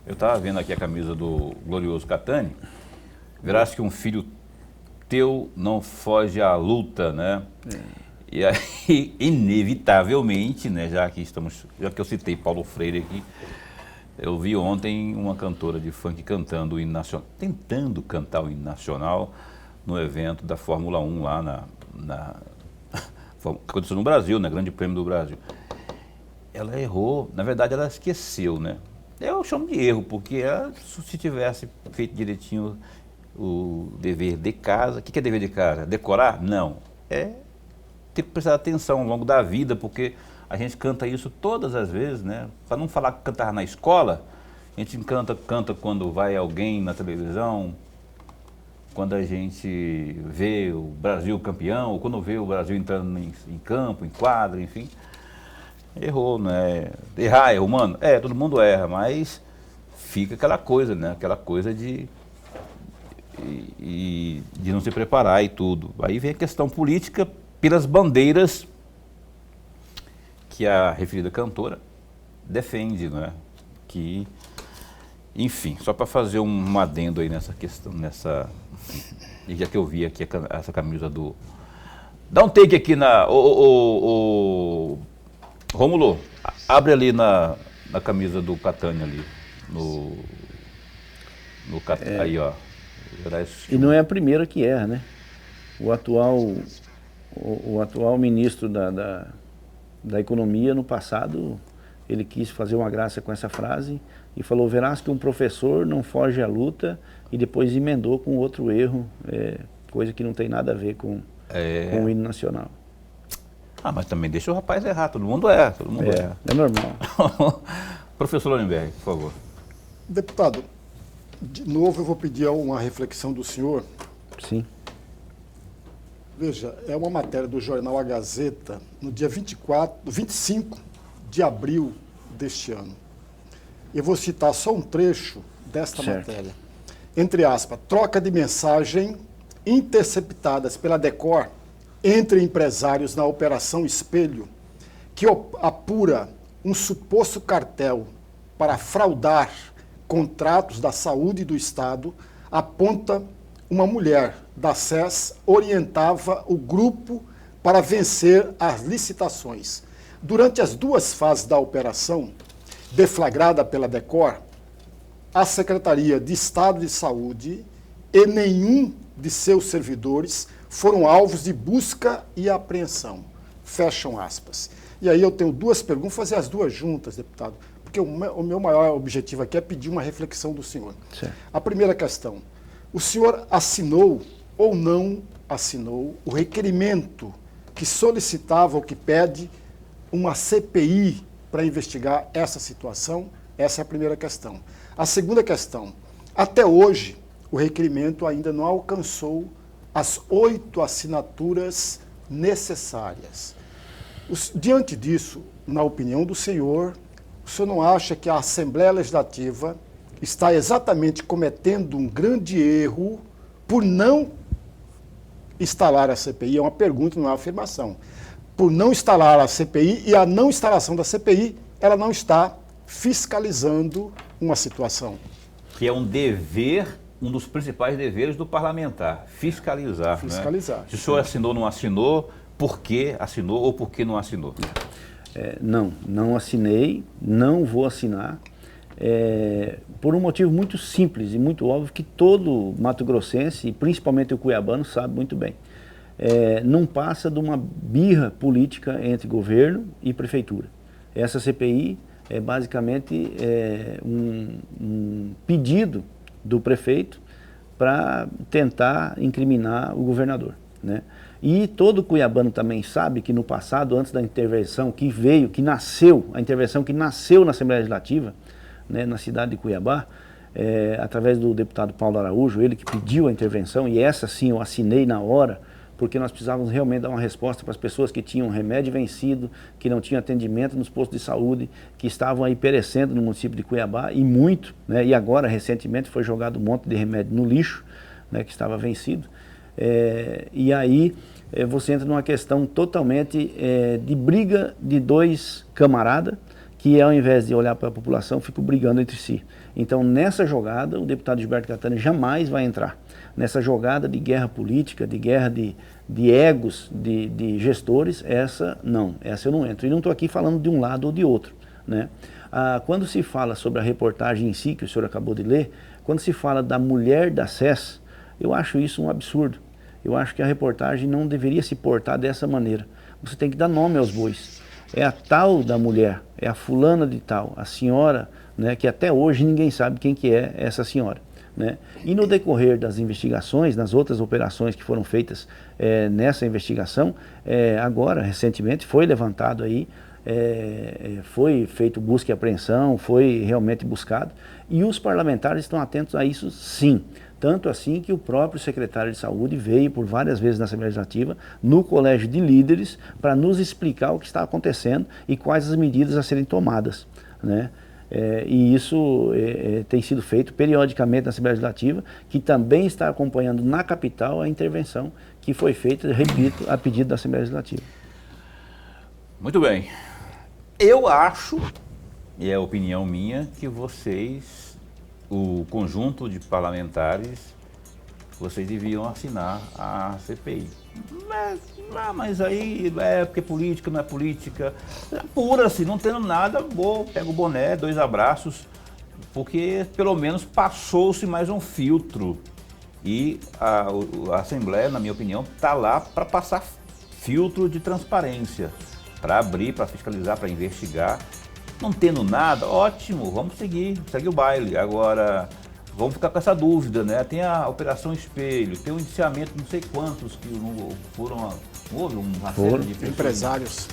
A: Eu estava vendo aqui a camisa do glorioso Catani. Verás que um filho teu não foge à luta, né? E aí, inevitavelmente, né, já que eu citei Paulo Freire aqui, eu vi ontem uma cantora de funk cantando o hino nacional, tentando cantar o hino nacional no evento da Fórmula 1 lá que aconteceu no Brasil, né, Grande Prêmio do Brasil. Ela errou, na verdade ela esqueceu, né? Eu chamo de erro, porque ela, se tivesse feito direitinho o dever de casa, o que é dever de casa? Decorar? Não. Tem que prestar atenção ao longo da vida, porque a gente canta isso todas as vezes, né? Para não falar que cantava na escola, a gente canta quando vai alguém na televisão, quando a gente vê o Brasil campeão, ou quando vê o Brasil entrando em campo, em quadra, enfim. Errou, né? Errar é humano? Todo mundo erra, mas fica aquela coisa, né? Aquela coisa de não se preparar e tudo. Aí vem a questão política pelas bandeiras que a referida cantora defende, né? Que, enfim, só para fazer um adendo aí nessa questão, já que eu vi aqui essa camisa do... Dá um take aqui Rômulo, abre ali na camisa do Catani ali, aí ó.
C: E não é a primeira que erra, né? O atual ministro da Economia, no passado, ele quis fazer uma graça com essa frase e falou: verás que um professor não foge à luta, e depois emendou com outro erro, coisa que não tem nada a ver com o hino nacional.
A: Mas também deixa o rapaz errar, todo mundo erra,
C: É normal.
A: Professor Lorenberg, por favor.
B: Deputado, de novo eu vou pedir uma reflexão do senhor.
C: Sim.
B: Veja, é uma matéria do jornal A Gazeta, no dia 25 de abril deste ano. Eu vou citar só um trecho desta matéria. Entre aspas, troca de mensagem interceptadas pela Decor entre empresários na Operação Espelho, que apura um suposto cartel para fraudar contratos da saúde do Estado, aponta uma mulher da SES orientava o grupo para vencer as licitações. Durante as duas fases da operação, deflagrada pela Decor, a Secretaria de Estado de Saúde e nenhum de seus servidores foram alvos de busca e apreensão. Fecham aspas. E aí eu tenho duas perguntas, vou fazer as duas juntas, deputado, porque o meu maior objetivo aqui é pedir uma reflexão do senhor.
C: Certo.
B: A primeira questão: o senhor assinou ou não assinou o requerimento que solicitava ou que pede uma CPI para investigar essa situação? Essa é a primeira questão. A segunda questão: até hoje, o requerimento ainda não alcançou as 8 assinaturas necessárias. Diante disso, na opinião do senhor, o senhor não acha que a Assembleia Legislativa está exatamente cometendo um grande erro por não instalar a CPI? É uma pergunta, não é uma afirmação. Por não instalar a CPI, e a não instalação da CPI, ela não está fiscalizando uma situação.
A: Que é um dever, um dos principais deveres do parlamentar, fiscalizar.
B: Fiscalizar.
A: Né? Se o senhor assinou ou não assinou, por que assinou ou por que não assinou?
C: Não assinei, não vou assinar, por um motivo muito simples e muito óbvio que todo mato-grossense, e principalmente o cuiabano, sabe muito bem. Não passa de uma birra política entre governo e prefeitura. Essa CPI é basicamente um pedido do prefeito para tentar incriminar o governador, né? E todo cuiabano também sabe que no passado, antes da intervenção a intervenção que nasceu na Assembleia Legislativa, né, na cidade de Cuiabá, através do deputado Paulo Araújo, ele que pediu a intervenção, e essa sim eu assinei na hora, porque nós precisávamos realmente dar uma resposta para as pessoas que tinham remédio vencido, que não tinham atendimento nos postos de saúde, que estavam aí perecendo no município de Cuiabá, e muito, né, e agora recentemente foi jogado um monte de remédio no lixo, né, que estava vencido. E aí você entra numa questão totalmente de briga de dois camaradas que ao invés de olhar para a população ficam brigando entre si. Então nessa jogada o deputado Gilberto Catani jamais vai entrar. Nessa jogada de guerra política, de guerra de egos, de gestores, essa eu não entro. E não estou aqui falando de um lado ou de outro, né? Quando se fala sobre a reportagem em si, que o senhor acabou de ler, quando se fala da mulher da SES, eu acho isso um absurdo. Eu acho que a reportagem não deveria se portar dessa maneira. Você tem que dar nome aos bois. É a tal da mulher, é a fulana de tal, a senhora, né, que até hoje ninguém sabe quem que é essa senhora, né? E no decorrer das investigações, nas outras operações que foram feitas nessa investigação, agora, recentemente, foi levantado aí, foi feito busca e apreensão, foi realmente buscado, e os parlamentares estão atentos a isso sim. Tanto assim que o próprio secretário de Saúde veio por várias vezes na Assembleia Legislativa, no Colégio de Líderes, para nos explicar o que está acontecendo e quais as medidas a serem tomadas, né? E isso tem sido feito periodicamente na Assembleia Legislativa, que também está acompanhando na capital a intervenção que foi feita, repito, a pedido da Assembleia Legislativa.
A: Muito bem. Eu acho, e é opinião minha, que vocês, o conjunto de parlamentares, vocês deviam assinar a CPI. Mas aí porque política não é política. Apura-se, não tendo nada, pega o boné, 2 abraços, porque pelo menos passou-se mais um filtro. E a Assembleia, na minha opinião, está lá para passar filtro de transparência, para abrir, para fiscalizar, para investigar. Não tendo nada, ótimo, vamos seguir, segue o baile. Agora, vamos ficar com essa dúvida, né? Tem a Operação Espelho, tem o indiciamento de não sei quantos que foram, houve uma série de pessoas,
B: empresários.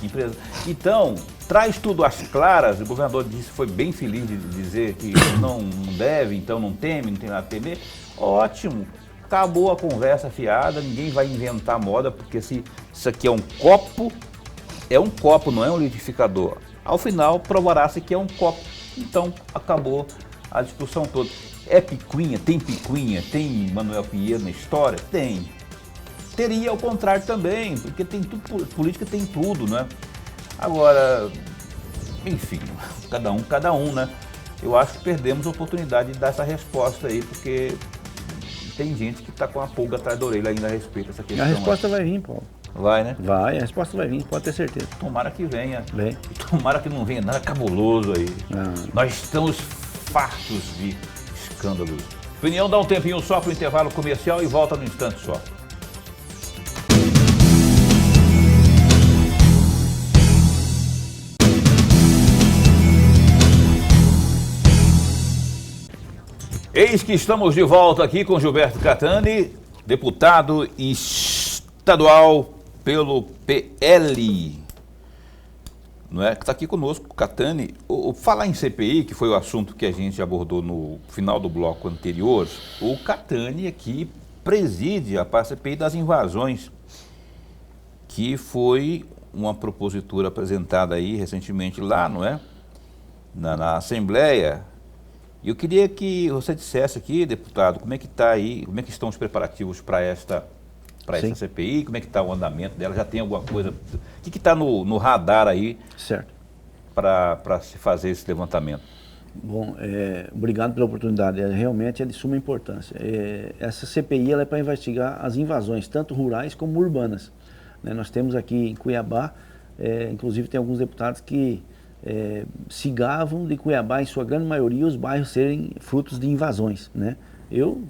A: Então, traz tudo às claras. O governador foi bem feliz de dizer que não deve, então não teme, não tem nada a temer. Ótimo, acabou a conversa fiada, ninguém vai inventar moda, porque se isso aqui é um copo, não é um liquidificador. Ao final, provará-se que é um copo. Então, acabou a discussão toda. É picuinha? Tem Manuel Pinheiro na história? Tem. Teria ao contrário também, porque tem tudo, política tem tudo, né? Agora, enfim, cada um, né? Eu acho que perdemos a oportunidade de dar essa resposta aí, porque tem gente que está com a pulga atrás da orelha ainda a respeito dessa questão.
C: A resposta vai vir, Paulo.
A: Vai, né?
C: Vai, a resposta vai vir, pode ter certeza.
A: Tomara que venha.
C: Vem.
A: Tomara que não venha nada cabuloso aí.
C: Não.
A: Nós estamos fartos de escândalos. Opinião, dá um tempinho só para o intervalo comercial e volta no instante só. Eis que estamos de volta aqui com Gilberto Catani, deputado estadual pelo PL, não é? Que está aqui conosco, Catani. Falar em CPI, que foi o assunto que a gente abordou no final do bloco anterior, o Catani aqui preside a CPI das invasões, que foi uma propositura apresentada aí recentemente lá, não é? Na Assembleia. E eu queria que você dissesse aqui, deputado, como é que está aí, como é que estão os preparativos para essa CPI, como é que está o andamento dela, já tem alguma coisa, o que está no radar aí para se fazer esse levantamento? Bom,
C: obrigado pela oportunidade, realmente é de suma importância. Essa CPI ela é para investigar as invasões, tanto rurais como urbanas, né? Nós temos aqui em Cuiabá, inclusive tem alguns deputados que se gavam de Cuiabá, em sua grande maioria, os bairros serem frutos de invasões, né? Eu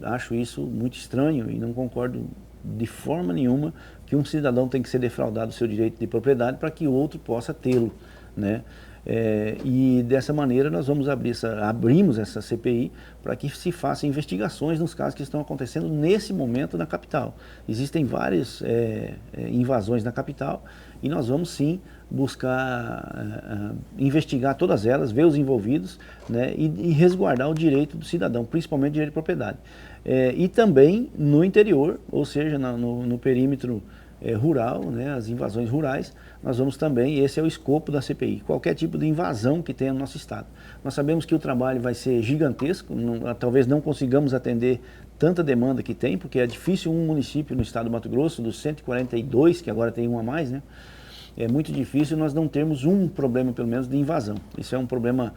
C: acho isso muito estranho e não concordo de forma nenhuma que um cidadão tem que ser defraudado do seu direito de propriedade para que o outro possa tê-lo, né? E dessa maneira nós vamos abrimos essa CPI para que se façam investigações nos casos que estão acontecendo nesse momento na capital. Existem várias invasões na capital e nós vamos sim buscar investigar todas elas, ver os envolvidos, né, e resguardar o direito do cidadão, principalmente o direito de propriedade. E também no interior, ou seja, no perímetro rural, né, as invasões rurais, nós vamos também, esse é o escopo da CPI, qualquer tipo de invasão que tenha no nosso estado. Nós sabemos que o trabalho vai ser gigantesco, talvez não consigamos atender tanta demanda que tem, porque é difícil um município no estado do Mato Grosso, dos 142, que agora tem um a mais, né, é muito difícil nós não termos um problema, pelo menos, de invasão. Isso é um problema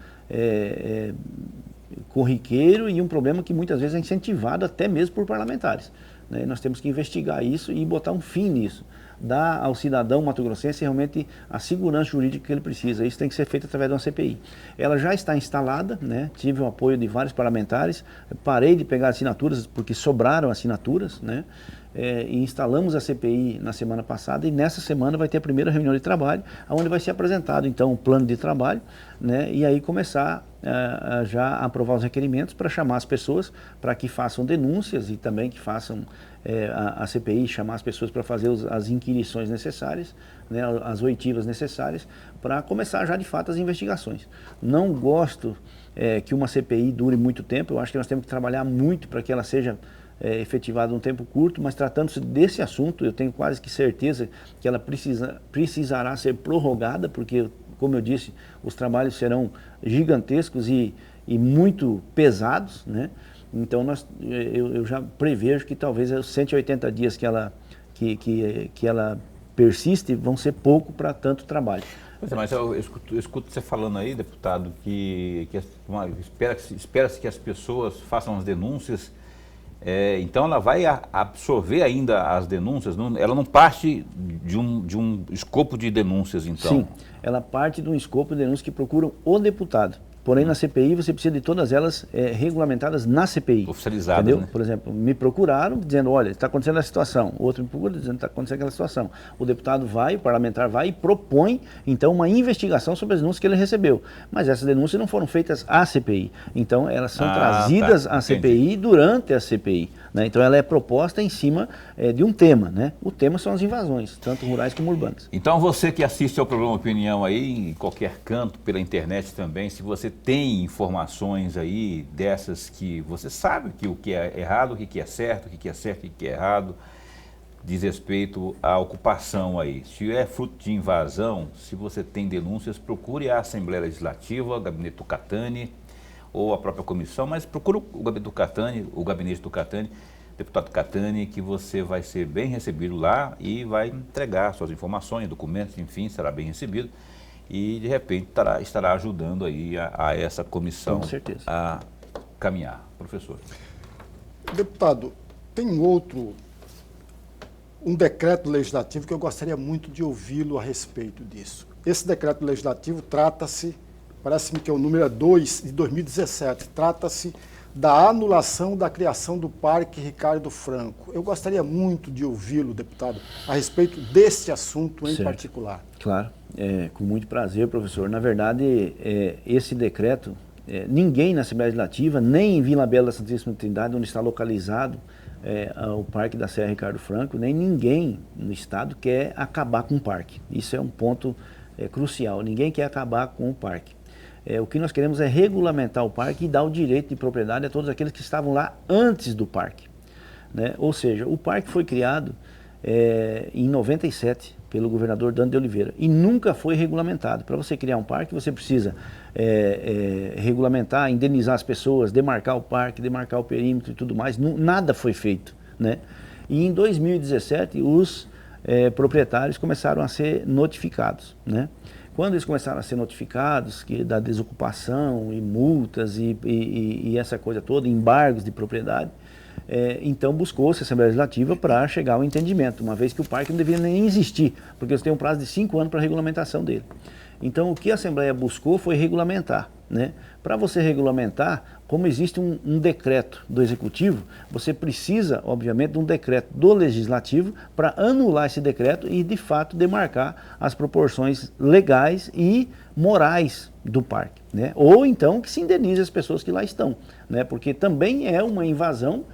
C: corriqueiro e um problema que muitas vezes é incentivado até mesmo por parlamentares. Né? Nós temos que investigar isso e botar um fim nisso. Dar ao cidadão mato-grossense realmente a segurança jurídica que ele precisa. Isso tem que ser feito através de uma CPI. Ela já está instalada, né? Tive o apoio de vários parlamentares, parei de pegar assinaturas porque sobraram assinaturas, né? E instalamos a CPI na semana passada e nessa semana vai ter a primeira reunião de trabalho, onde vai ser apresentado então o plano de trabalho, né? E aí começar já a aprovar os requerimentos para chamar as pessoas para que façam denúncias e também que façam a CPI, chamar as pessoas para fazer as inquirições necessárias, né? As oitivas necessárias para começar já de fato as investigações. Não gosto que uma CPI dure muito tempo, eu acho que nós temos que trabalhar muito para que ela seja efetivada num tempo curto, mas tratando-se desse assunto, eu tenho quase que certeza que ela precisará ser prorrogada, porque, como eu disse, os trabalhos serão gigantescos e muito pesados, né? Então eu já prevejo que talvez os 180 dias que ela persiste vão ser pouco para tanto trabalho.
A: Pois é, mas eu escuto você falando aí, deputado, que espera-se que as pessoas façam as denúncias. Então ela vai absorver ainda as denúncias, ela não parte de um escopo de denúncias, então?
C: Sim, ela parte de um escopo de denúncias que procuram o deputado. Porém, na CPI, você precisa de todas elas regulamentadas na CPI.
A: Oficializadas,
C: entendeu?
A: Né?
C: Por exemplo, me procuraram dizendo, olha, está acontecendo essa situação. O outro me procura dizendo, está acontecendo aquela situação. O deputado vai, o parlamentar vai e propõe, então, uma investigação sobre as denúncias que ele recebeu. Mas essas denúncias não foram feitas à CPI. Então, elas são trazidas à CPI durante a CPI. Né? Então, ela é proposta em cima de um tema. Né? O tema são as invasões, tanto rurais como urbanas.
A: Então, você que assiste ao programa Opinião aí, em qualquer canto, pela internet também, se você tem informações aí dessas que você sabe que o que é errado, o que é certo, o que é certo, o que é errado, diz respeito à ocupação aí. Se é fruto de invasão, se você tem denúncias, procure a Assembleia Legislativa, o Gabinete do Catani ou a própria comissão, mas procure o Gabinete do Catani, deputado Catani, que você vai ser bem recebido lá e vai entregar suas informações, documentos, enfim, será bem recebido. E, de repente, estará ajudando aí a essa comissão a caminhar. Professor.
B: Deputado, tem um decreto legislativo que eu gostaria muito de ouvi-lo a respeito disso. Esse decreto legislativo trata-se, parece-me que é o número 2 de 2017, trata-se da anulação da criação do Parque Ricardo Franco. Eu gostaria muito de ouvi-lo, deputado, a respeito desse assunto em particular.
C: Claro, com muito prazer, professor. Na verdade, esse decreto, ninguém na Assembleia Legislativa, nem em Vila Bela da Santíssima Trindade, onde está localizado o Parque da Serra Ricardo Franco, nem ninguém no Estado quer acabar com o parque. Isso é um ponto crucial. Ninguém quer acabar com o parque. O que nós queremos é regulamentar o parque e dar o direito de propriedade a todos aqueles que estavam lá antes do parque. Né? Ou seja, o parque foi criado em 97 pelo governador Dante de Oliveira e nunca foi regulamentado. Para você criar um parque, você precisa regulamentar, indenizar as pessoas, demarcar o parque, demarcar o perímetro e tudo mais. Nada foi feito. Né? E em 2017, os proprietários começaram a ser notificados. Né? Quando eles começaram a ser notificados da desocupação e multas e essa coisa toda, embargos de propriedade, então buscou-se a Assembleia Legislativa para chegar ao entendimento, uma vez que o parque não deveria nem existir, porque eles têm um prazo de 5 anos para a regulamentação dele. Então o que a Assembleia buscou foi regulamentar. Né? Para você regulamentar, como existe um decreto do Executivo, você precisa, obviamente, de um decreto do Legislativo para anular esse decreto e, de fato, demarcar as proporções legais e morais do parque, né? Ou então que se indenize as pessoas que lá estão, né? Porque também é uma invasão,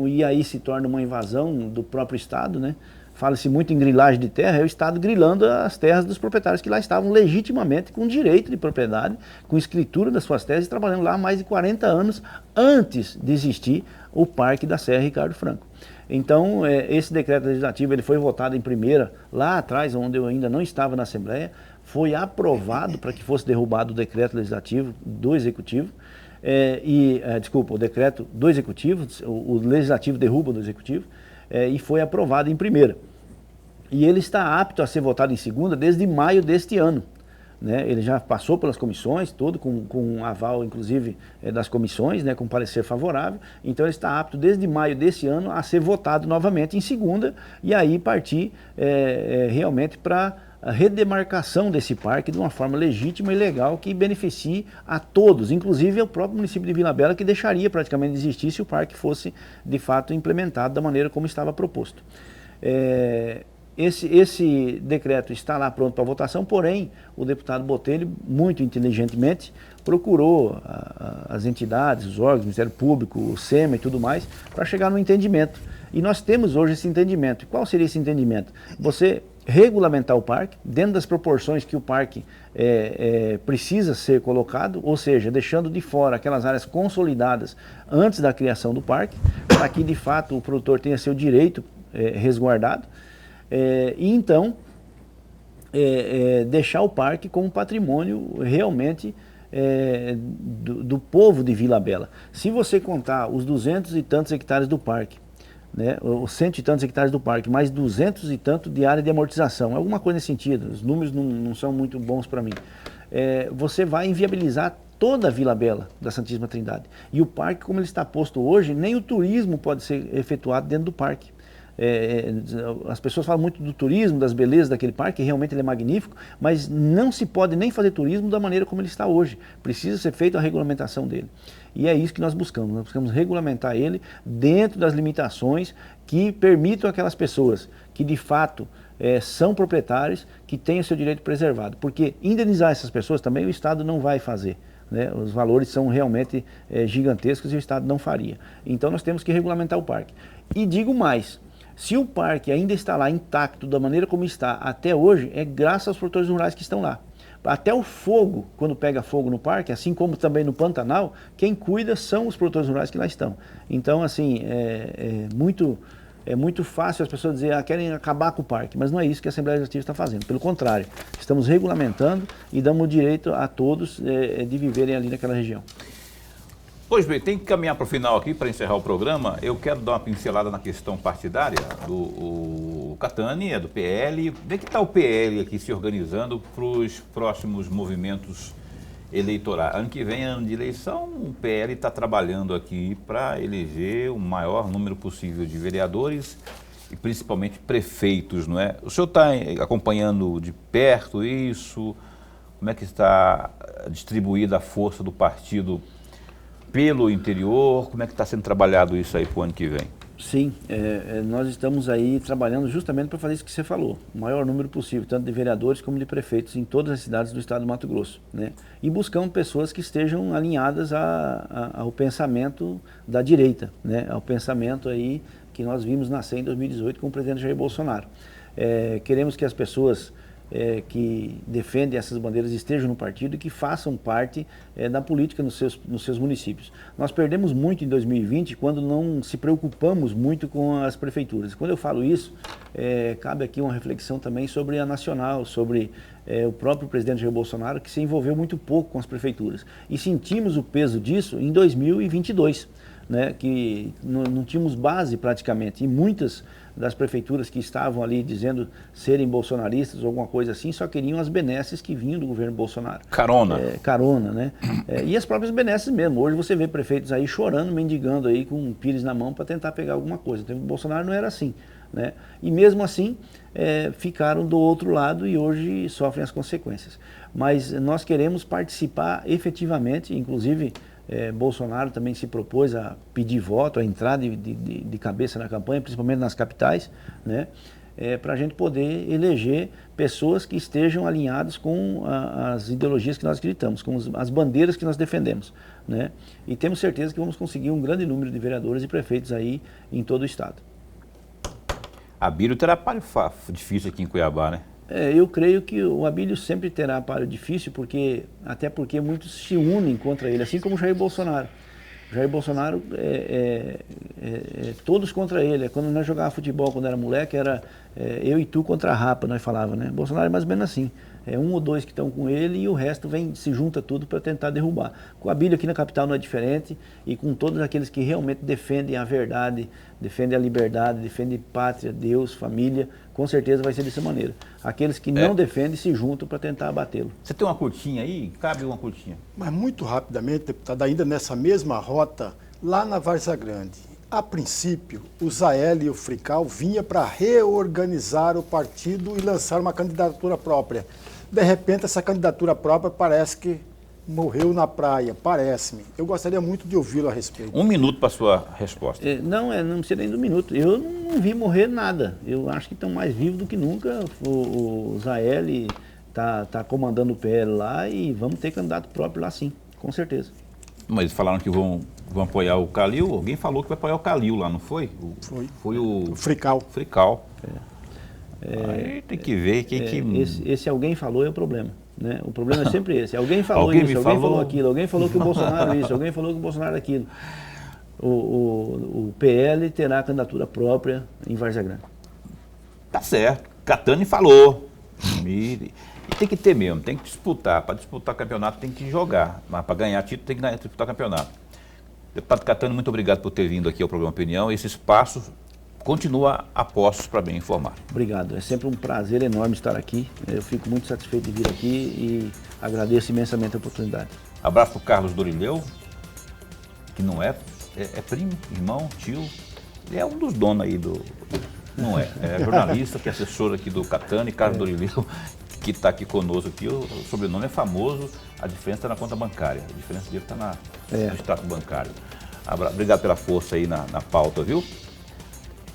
C: e aí se torna uma invasão do próprio Estado, né? Fala-se muito em grilagem de terra, é o Estado grilando as terras dos proprietários que lá estavam legitimamente com direito de propriedade, com escritura das suas terras e trabalhando lá há mais de 40 anos antes de existir o Parque da Serra Ricardo Franco. Então, esse decreto legislativo ele foi votado em primeira, lá atrás, onde eu ainda não estava na Assembleia, foi aprovado para que fosse derrubado o decreto legislativo do Executivo, desculpa, o decreto do Executivo, o Legislativo derruba do Executivo, e foi aprovado em primeira. E ele está apto a ser votado em segunda desde maio deste ano, né? Ele já passou pelas comissões, tudo com aval, inclusive, das comissões, né, com parecer favorável. Então ele está apto desde maio desse ano a ser votado novamente em segunda e aí partir realmente para a redemarcação desse parque de uma forma legítima e legal que beneficie a todos, inclusive ao próprio município de Vila Bela, que deixaria praticamente de existir se o parque fosse de fato implementado da maneira como estava proposto. Esse decreto está lá pronto para votação, porém o deputado Botelho, muito inteligentemente, procurou as entidades, os órgãos, o Ministério Público, o SEMA e tudo mais, para chegar no entendimento. E nós temos hoje esse entendimento. E qual seria esse entendimento? Você regulamentar o parque, dentro das proporções que o parque precisa ser colocado, ou seja, deixando de fora aquelas áreas consolidadas antes da criação do parque, para que de fato o produtor tenha seu direito resguardado, e então deixar o parque como patrimônio realmente do povo de Vila Bela. Se você contar os 200 e tantos hectares do parque, né, os 100 e tantos hectares do parque, mais 200 e tanto de área de amortização, alguma coisa nesse sentido, os números não são muito bons para mim, você vai inviabilizar toda a Vila Bela da Santíssima Trindade. E o parque, como ele está posto hoje, nem o turismo pode ser efetuado dentro do parque. As pessoas falam muito do turismo, das belezas daquele parque, realmente ele é magnífico, mas não se pode nem fazer turismo da maneira como ele está hoje. Precisa ser feita a regulamentação dele. E é isso que nós buscamos regulamentar ele dentro das limitações que permitam aquelas pessoas que de fato são proprietários, que tenham o seu direito preservado. Porque indenizar essas pessoas também o Estado não vai fazer, né? Os valores são realmente gigantescos e o Estado não faria. Então nós temos que regulamentar o parque. E digo mais, se o parque ainda está lá intacto da maneira como está até hoje, é graças aos produtores rurais que estão lá. Até o fogo, quando pega fogo no parque, assim como também no Pantanal, quem cuida são os produtores rurais que lá estão. Então, assim, é muito fácil as pessoas dizerem, querem acabar com o parque, mas não é isso que a Assembleia Legislativa está fazendo. Pelo contrário, estamos regulamentando e damos o direito a todos de viverem ali naquela região.
A: Pois bem, tem que caminhar para o final aqui, para encerrar o programa. Eu quero dar uma pincelada na questão partidária do Catani, do PL. Como é que está o PL aqui se organizando para os próximos movimentos eleitorais? Ano que vem, ano de eleição, o PL está trabalhando aqui para eleger o maior número possível de vereadores e principalmente prefeitos, não é? O senhor está acompanhando de perto isso? Como é que está distribuída a força do partido pelo interior? Como é que está sendo trabalhado isso aí para o ano que vem?
C: Sim, nós estamos aí trabalhando justamente para fazer isso que você falou, o maior número possível, tanto de vereadores como de prefeitos em todas as cidades do estado do Mato Grosso, né? E buscando pessoas que estejam alinhadas ao pensamento da direita, né? Ao pensamento aí que nós vimos nascer em 2018 com o presidente Jair Bolsonaro. Queremos que as pessoas que defendem essas bandeiras estejam no partido e que façam parte da política nos seus municípios. Nós perdemos muito em 2020 quando não se preocupamos muito com as prefeituras. Quando eu falo isso, cabe aqui uma reflexão também sobre a nacional, sobre o próprio presidente Jair Bolsonaro, que se envolveu muito pouco com as prefeituras. E sentimos o peso disso em 2022, né, que não tínhamos base praticamente, e muitas das prefeituras que estavam ali dizendo serem bolsonaristas ou alguma coisa assim, só queriam as benesses que vinham do governo Bolsonaro.
A: Carona.
C: Carona, né? E as próprias benesses mesmo. Hoje você vê prefeitos aí chorando, mendigando aí com um pires na mão para tentar pegar alguma coisa. Então, o Bolsonaro não era assim, né? E mesmo assim, ficaram do outro lado e hoje sofrem as consequências. Mas nós queremos participar efetivamente, inclusive Bolsonaro também se propôs a pedir voto, a entrar de cabeça na campanha, principalmente nas capitais, né? Para a gente poder eleger pessoas que estejam alinhadas com as ideologias que nós acreditamos, com as bandeiras que nós defendemos, né? E temos certeza que vamos conseguir um grande número de vereadores e prefeitos aí em todo o estado.
A: Abílio terá páreo difícil aqui em Cuiabá, né?
C: Eu creio que o Abílio sempre terá páreo difícil, até porque muitos se unem contra ele, assim como o Jair Bolsonaro. Jair Bolsonaro, todos contra ele. Quando nós jogávamos futebol, quando era moleque, era eu e tu contra a rapa, nós falávamos, né? Bolsonaro é mais ou menos assim. Um ou dois que estão com ele e o resto se junta tudo para tentar derrubar. Com o Abílio aqui na capital não é diferente, e com todos aqueles que realmente defendem a verdade, defendem a liberdade, defendem pátria, Deus, família, com certeza vai ser dessa maneira. Aqueles que não defendem se juntam para tentar abatê-lo.
A: Você tem uma curtinha aí? Cabe uma curtinha.
B: Mas muito rapidamente, deputado, ainda nessa mesma rota, lá na Várzea Grande, a princípio, o Zael e o Frical vinha para reorganizar o partido e lançar uma candidatura própria. De repente, essa candidatura própria parece que morreu na praia, parece-me. Eu gostaria muito de ouvi-lo a respeito.
A: 1 minuto para a sua resposta.
C: Não precisa nem de 1 minuto. Eu não vi morrer nada. Eu acho que estão mais vivos do que nunca. O Zael tá comandando o PL lá e vamos ter candidato próprio lá sim, com certeza.
A: Mas falaram que vão apoiar o Calil. Alguém falou que vai apoiar o Calil lá, não foi? Foi o
B: Frical.
A: Frical. Aí tem que ver quem que...
C: Esse alguém falou é o problema, né? O problema é sempre esse. Alguém falou isso, alguém falou aquilo, alguém falou que o Bolsonaro isso, alguém falou que o Bolsonaro aquilo. O PL terá candidatura própria em Várzea Grande.
A: Tá certo. Catani falou. E tem que ter mesmo, tem que disputar. Para disputar campeonato tem que jogar. Mas para ganhar título tem que disputar campeonato. Deputado Catani, muito obrigado por ter vindo aqui ao programa Opinião. Esse espaço continua a postos para bem informar.
C: Obrigado, é sempre um prazer enorme estar aqui. Eu fico muito satisfeito de vir aqui e agradeço imensamente a oportunidade.
A: Abraço para o Carlos Dorileu, que não é primo, irmão, tio. Ele é um dos donos aí do... Não é jornalista, que é assessor aqui do Catani, Carlos Dorileu, que está aqui conosco aqui. O sobrenome é famoso, a diferença está na conta bancária. A diferença dele está no extrato bancário. Obrigado pela força aí na pauta, viu?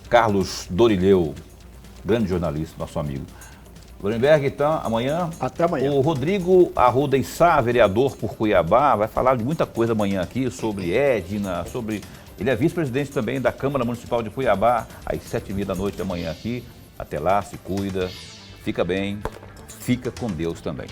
A: Carlos Dorileu, grande jornalista, nosso amigo. Lorenberg, então, amanhã.
B: Até amanhã.
A: O Rodrigo Arruda Issá, vereador por Cuiabá, vai falar de muita coisa amanhã aqui, sobre Edna, Ele é vice-presidente também da Câmara Municipal de Cuiabá, às 7h30 da noite amanhã aqui. Até lá, se cuida, fica bem, fica com Deus também.